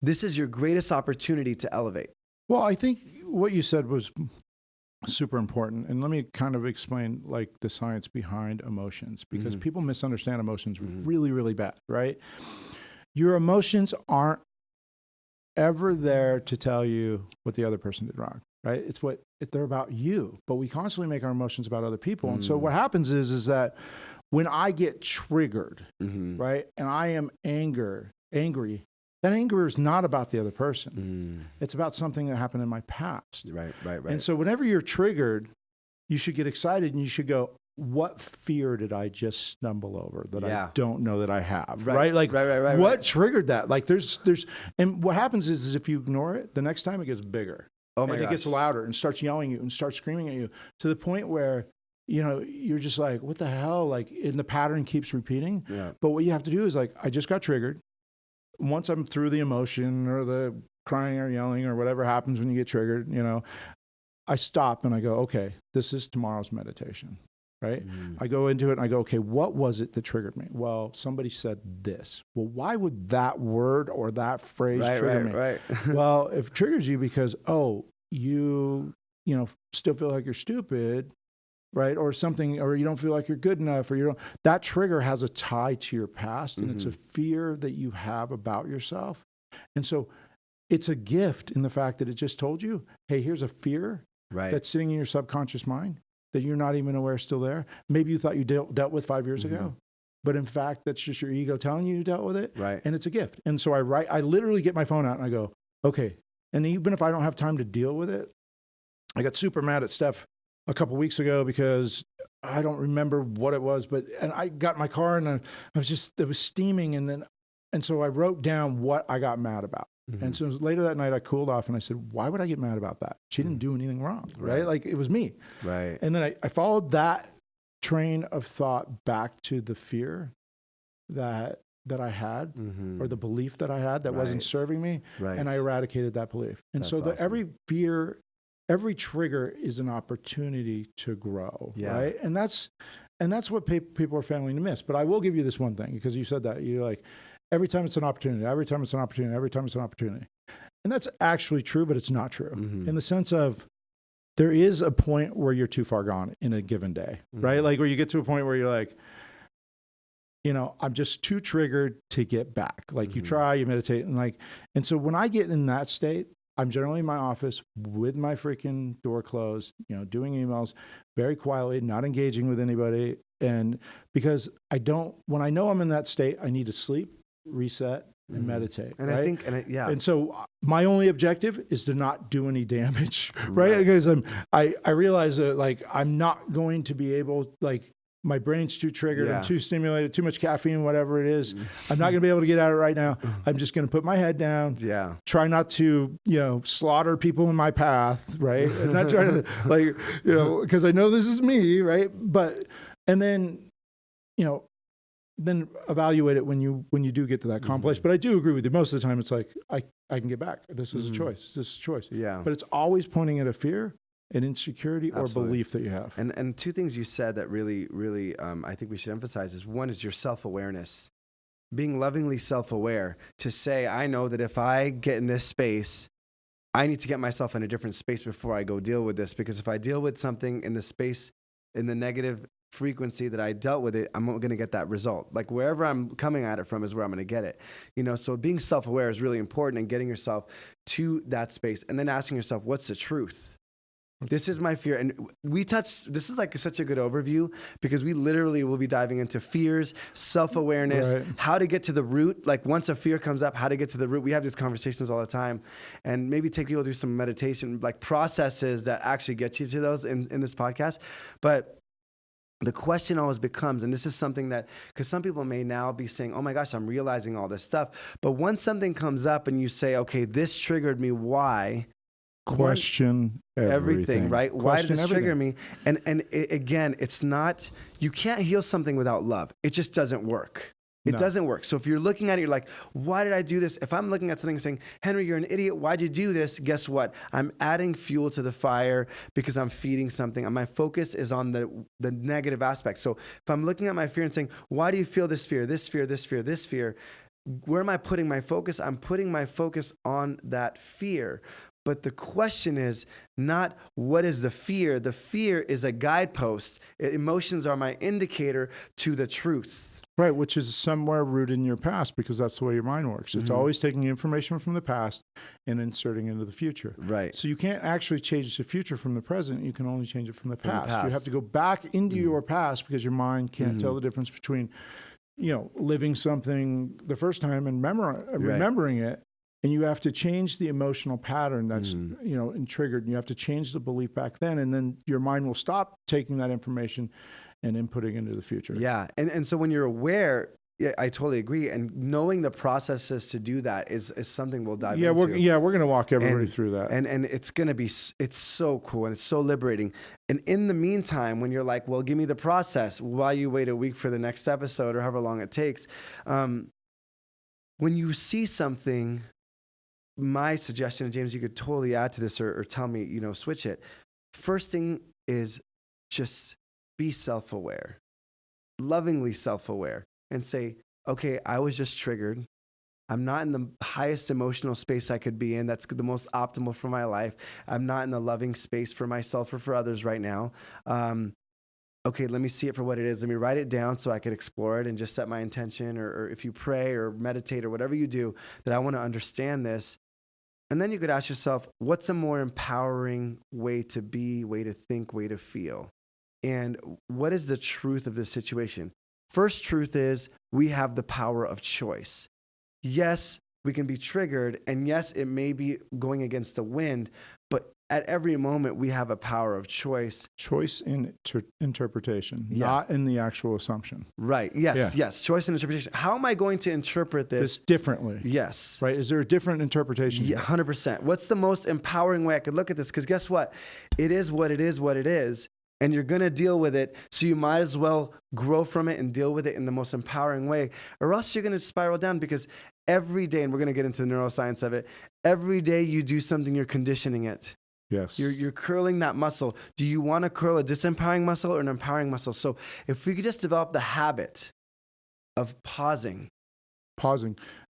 this is your greatest opportunity to elevate. Well, I think what you said was super important. And let me kind of explain like the science behind emotions, because people misunderstand emotions really, really bad, right? Your emotions aren't ever there to tell you what the other person did wrong, right? They're about you, but we constantly make our emotions about other people. And so what happens is that when I get triggered, right, and I am angry, that anger is not about the other person. It's about something that happened in my past. Right. And so whenever you're triggered, you should get excited and you should go, what fear did I just stumble over that I don't know that I have? Right. What triggered that? Like there's, and what happens is if you ignore it, the next time it gets bigger. Oh my gosh. It gets louder and starts yelling at you and starts screaming at you to the point where, you're just like, what the hell? Like, and the pattern keeps repeating. But what you have to do is like, I just got triggered. Once I'm through the emotion or the crying or yelling or whatever happens when you get triggered, I stop and I go, okay, this is tomorrow's meditation, right? I go into it and I go, okay, what was it that triggered me? Well, somebody said this. Well, why would that word or that phrase trigger me? Right. Well, if it triggers you because, you still feel like you're stupid, right? Or something, or you don't feel like you're good enough, or that trigger has a tie to your past, and it's a fear that you have about yourself. And so it's a gift in the fact that it just told you, hey, here's a fear that's sitting in your subconscious mind that you're not even aware is still there. Maybe you thought you dealt with 5 years ago, but in fact, that's just your ego telling you dealt with it. Right. And it's a gift. And so I literally get my phone out and I go, okay. And even if I don't have time to deal with it, I got super mad at Steph a couple weeks ago because I don't remember what it was, and I got in my car and it was steaming. And so I wrote down what I got mad about. And so later that night I cooled off and I said, why would I get mad about that? She didn't do anything wrong, right? Like it was me. Right. And then I followed that train of thought back to the fear that I had or the belief that I had that wasn't serving me. Right. And I eradicated that belief. And that's so awesome. Every fear, every trigger is an opportunity to grow, right? And that's what people are failing to miss. But I will give you this one thing, because you said that. You're like, every time it's an opportunity, every time it's an opportunity, every time it's an opportunity. And that's actually true, but it's not true in the sense of there is a point where you're too far gone in a given day, right? Like where you get to a point where you're like, I'm just too triggered to get back. Like you try, you meditate, and so when I get in that state, I'm generally in my office with my freaking door closed, doing emails very quietly, not engaging with anybody. And because when I know I'm in that state, I need to sleep, reset, and meditate. And right? I think, And so my only objective is to not do any damage, right? Because I realize that I'm not going to be able, my brain's too triggered, I'm too stimulated, too much caffeine, whatever it is. I'm not going to be able to get at it right now. I'm just going to put my head down, try not to, slaughter people in my path, right? And not try to, because I know this is me, right? And then, then evaluate it when you do get to that calm place. But I do agree with you. Most of the time it's like, I can get back. This is a choice. This is a choice. Yeah. But it's always pointing at a fear, an insecurity, or belief that you have. And two things you said that really, really, I think we should emphasize is, one is your self-awareness, being lovingly self-aware to say, I know that if I get in this space, I need to get myself in a different space before I go deal with this. Because if I deal with something in the space, in the negative frequency that I dealt with it, I'm going to get that result. Like wherever I'm coming at it from is where I'm going to get it. So being self-aware is really important, and getting yourself to that space and then asking yourself, what's the truth? This is my fear. And this is such a good overview, because we literally will be diving into fears, self-awareness, how to get to the root. Like once a fear comes up, how to get to the root. We have these conversations all the time, and maybe take people through some meditation, like processes that actually get you to those in this podcast. But the question always becomes, and this is something that, because some people may now be saying, oh my gosh, I'm realizing all this stuff. But once something comes up and you say, okay, this triggered me, why? Question everything, right? Why did this trigger me? And again, it's not, you can't heal something without love. It just doesn't work. It doesn't work. So if you're looking at it, you're like, why did I do this? If I'm looking at something and saying, Henry, you're an idiot, why'd you do this? Guess what? I'm adding fuel to the fire because I'm feeding something. And my focus is on the negative aspect. So if I'm looking at my fear and saying, why do you feel this fear, this fear, this fear, this fear? Where am I putting my focus? I'm putting my focus on that fear. But the question is not what is the fear. The fear is a guidepost. Emotions are my indicator to the truth. Right, which is somewhere rooted in your past, because that's the way your mind works. It's always taking information from the past and inserting into the future. Right. So you can't actually change the future from the present. You can only change it from the past. You have to go back into your past, because your mind can't tell the difference between, living something the first time and remembering it. And you have to change the emotional pattern that's, and triggered. And you have to change the belief back then. And then your mind will stop taking that information and inputting into the future. Yeah. And so when you're aware, I totally agree. And knowing the processes to do that is something we'll dive into. We're going to walk everybody through that. And it's going to be, it's so cool and it's so liberating. And in the meantime, when you're like, well, give me the process while you wait a week for the next episode or however long it takes. When you see something, my suggestion, and James, you could totally add to this or tell me, switch it. First thing is just be self-aware, lovingly self-aware, and say, okay, I was just triggered. I'm not in the highest emotional space I could be in. That's the most optimal for my life. I'm not in the loving space for myself or for others right now. Okay, let me see it for what it is. Let me write it down so I could explore it and just set my intention, or if you pray or meditate or whatever you do, that I want to understand this. And then you could ask yourself, what's a more empowering way to be, way to think, way to feel? And what is the truth of this situation? First truth is we have the power of choice. Yes, we can be triggered, and yes, it may be going against the wind, but at every moment we have a power of choice. Choice in interpretation, not in the actual assumption. Right. Yes. Yes. Choice and interpretation. How am I going to interpret this differently? Yes. Right. Is there a different interpretation? Yeah, 100%. What's the most empowering way I could look at this? Because guess what? It is what it is, what it is. And you're going to deal with it. So you might as well grow from it and deal with it in the most empowering way, or else you're going to spiral down, because every day, and we're going to get into the neuroscience of it, every day you do something, you're conditioning it. Yes. You're curling that muscle. Do you want to curl a disempowering muscle or an empowering muscle? So if we could just develop the habit of pausing.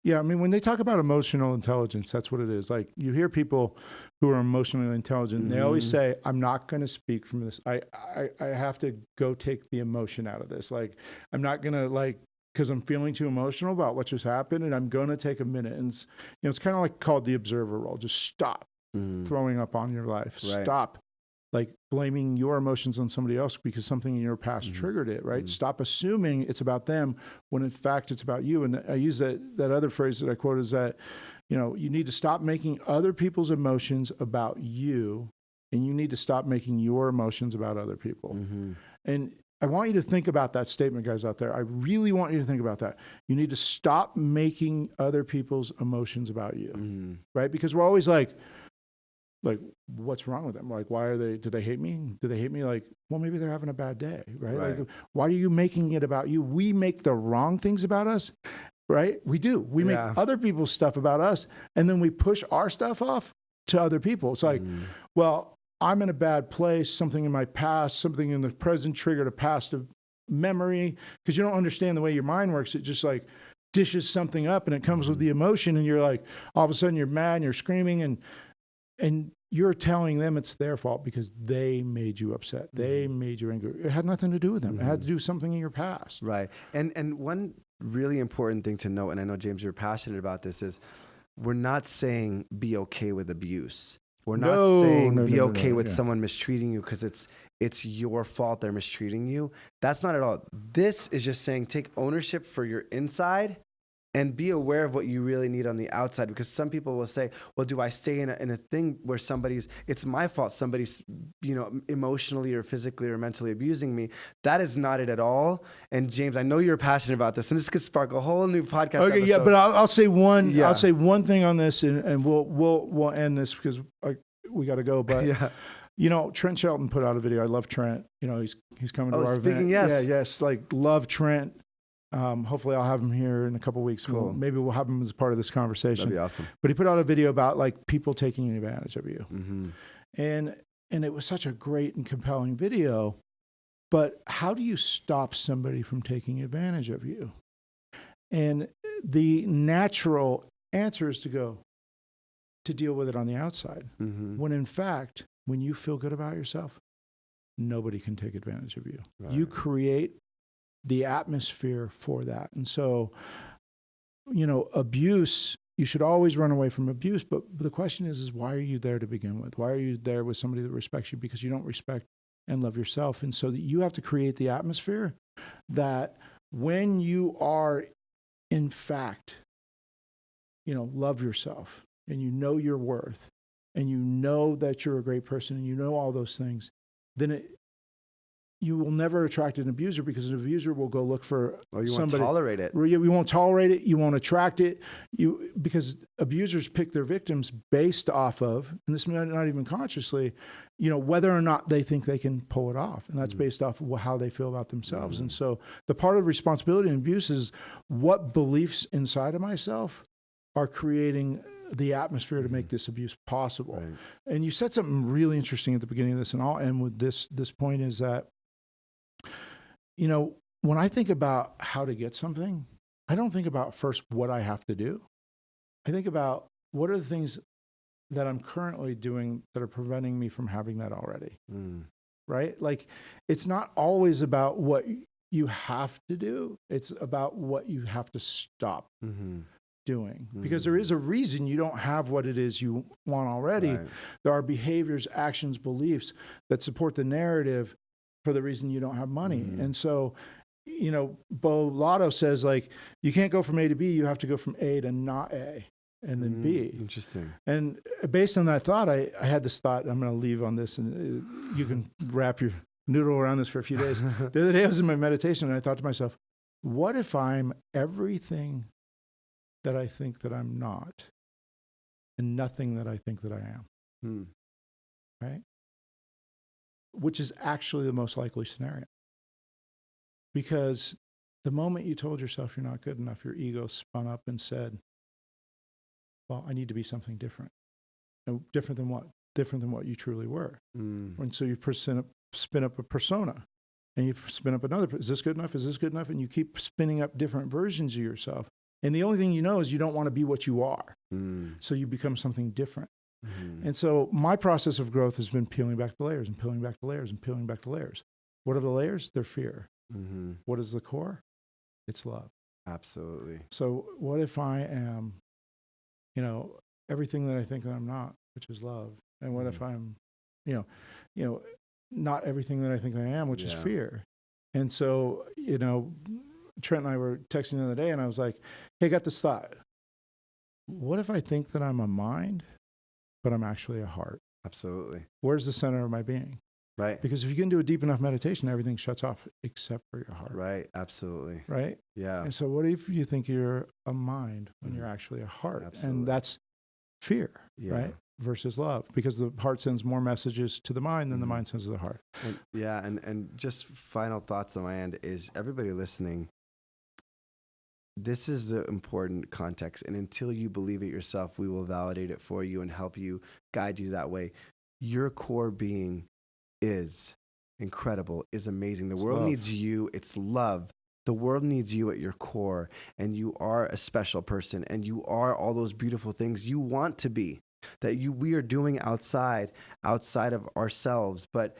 Yeah. I mean, when they talk about emotional intelligence, that's what it is. Like, you hear people who are emotionally intelligent, and they always say, I'm not going to speak from this. I have to go take the emotion out of this. Like, I'm not going to, because I'm feeling too emotional about what just happened, and I'm going to take a minute. And it's kind of like called the observer role. Just stop throwing up on your life. Right. Stop blaming your emotions on somebody else because something in your past triggered it, right? Stop assuming it's about them when in fact it's about you. And I use that other phrase that I quote is that, you need to stop making other people's emotions about you, and you need to stop making your emotions about other people. And I want you to think about that statement, guys out there. I really want you to think about that. You need to stop making other people's emotions about you, right? Because we're always like, what's wrong with them? Do they hate me? Do they hate me? Well, maybe they're having a bad day, right? Why are you making it about you? We make the wrong things about us, right? We do. We make other people's stuff about us, and then we push our stuff off to other people. It's like, well, I'm in a bad place, something in my past, something in the present triggered a past of memory, because you don't understand the way your mind works. It just dishes something up, and it comes with the emotion, and you're all of a sudden you're mad and you're screaming, and you're telling them it's their fault because they made you upset. They made you angry. It had nothing to do with them. It had to do with something in your past. Right. And one really important thing to note, and I know, James, you're passionate about this, is we're not saying be okay with abuse. We're not saying be okay with someone mistreating you because it's your fault they're mistreating you. That's not at all. This is just saying take ownership for your inside and be aware of what you really need on the outside. Because some people will say, well, do I stay in a thing where it's my fault, somebody's, emotionally or physically or mentally abusing me? That is not it at all. And James, I know you're passionate about this, and this could spark a whole new podcast episode. Yeah, but I'll say one. Yeah. I'll say one thing on this, and we'll end this because we got to go. But Trent Shelton put out a video. I love Trent. He's coming to our event. Yes. Love Trent. Hopefully I'll have him here in a couple of weeks. Cool. Maybe we'll have him as part of this conversation. That'd be awesome. But he put out a video about people taking advantage of you. And it was such a great and compelling video. But how do you stop somebody from taking advantage of you? And the natural answer is to deal with it on the outside. When in fact, when you feel good about yourself, nobody can take advantage of you. Right. You create the atmosphere for that. And so, abuse, you should always run away from abuse. But the question is why are you there to begin with? Why are you there with somebody that respects you? Because you don't respect and love yourself. And so that you have to create the atmosphere that when you are, in fact, love yourself, and you know your worth, and you know that you're a great person, and you know all those things, then you will never attract an abuser, because an abuser will go look for somebody. Won't tolerate it. You won't tolerate it. You won't attract it. Because abusers pick their victims based off of, and this not even consciously, whether or not they think they can pull it off. And that's based off of how they feel about themselves. And so the part of responsibility in abuse is what beliefs inside of myself are creating the atmosphere to make this abuse possible. Right. And you said something really interesting at the beginning of this, and I'll end with this point, is that when I think about how to get something, I don't think about first what I have to do. I think about what are the things that I'm currently doing that are preventing me from having that already. Right? Like, it's not always about what you have to do. It's about what you have to stop doing. Because there is a reason you don't have what it is you want already. Right. There are behaviors, actions, beliefs that support the narrative for the reason you don't have money. And so, Bo Lotto says, like, you can't go from A to B, you have to go from A to not A and then B. Interesting. And based on that thought, I had this thought, I'm going to leave on this, and you can wrap your noodle around this for a few days. The other day I was in my meditation and I thought to myself, what if I'm everything that I think that I'm not and nothing that I think that I am? Right? Which is actually the most likely scenario. Because the moment you told yourself you're not good enough, your ego spun up and said, well, I need to be something different. And different than what? Different than what you truly were. And so you spin up a persona, and you spin up another. Is this good enough? Is this good enough? And you keep spinning up different versions of yourself. And the only thing you know is you don't want to be what you are. So you become something different. And so my process of growth has been peeling back the layers and peeling back the layers and peeling back the layers. What are the layers? They're fear. What is the core? It's love. Absolutely. So what if I am, everything that I think that I'm not, which is love? And what if I'm, not everything that I think I am, which is fear? And so, Trent and I were texting the other day, and I was like, hey, I got this thought. What if I think that I'm a mind, but I'm actually a heart? Absolutely. Where's the center of my being? Right. Because if you can do a deep enough meditation, everything shuts off except for your heart. Right. Absolutely. Right? Yeah. And so what if you think you're a mind when you're actually a heart? Absolutely. And that's fear, right? Versus love. Because the heart sends more messages to the mind than the mind sends to the heart. And just final thoughts on my end is, everybody listening, this is the important context. And until you believe it yourself, we will validate it for you and help you, guide you that way. Your core being is incredible, is amazing. The world needs you. It's love. The world needs you at your core, and you are a special person, and you are all those beautiful things you want to be, that we are doing outside of ourselves. But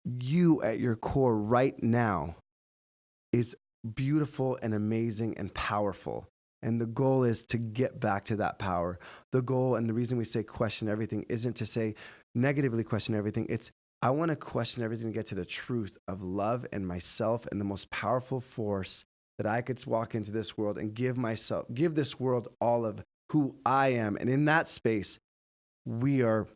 you at your core right now is beautiful and amazing and powerful. And the goal is to get back to that power. The goal, and the reason we say question everything, isn't to say negatively question everything. It's, I want to question everything to get to the truth of love and myself, and the most powerful force that I could walk into this world and give this world all of who I am. And in that space, we are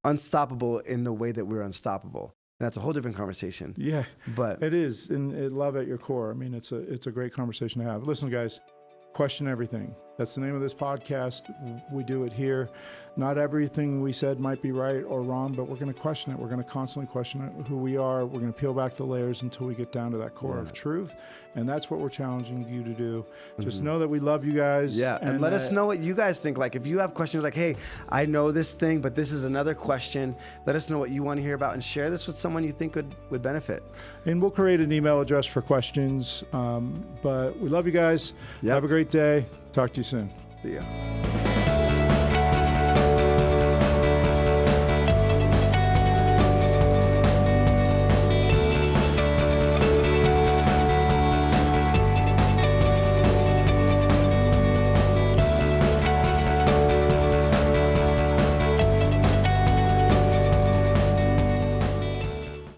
unstoppable in the way that we're unstoppable. And that's a whole different conversation. Yeah, but it is. And love at your core. I mean, it's a great conversation to have. Listen, guys, question everything. That's the name of this podcast. We do it here. Not everything we said might be right or wrong, but we're going to question it. We're going to constantly question who we are. We're going to peel back the layers until we get down to that core of truth. And that's what we're challenging you to do. Just know that we love you guys. Yeah. And let us know what you guys think. Like, if you have questions like, hey, I know this thing, but this is another question. Let us know what you want to hear about, and share this with someone you think would benefit. And we'll create an email address for questions. But we love you guys. Yep. Have a great day. Talk to you soon. See ya.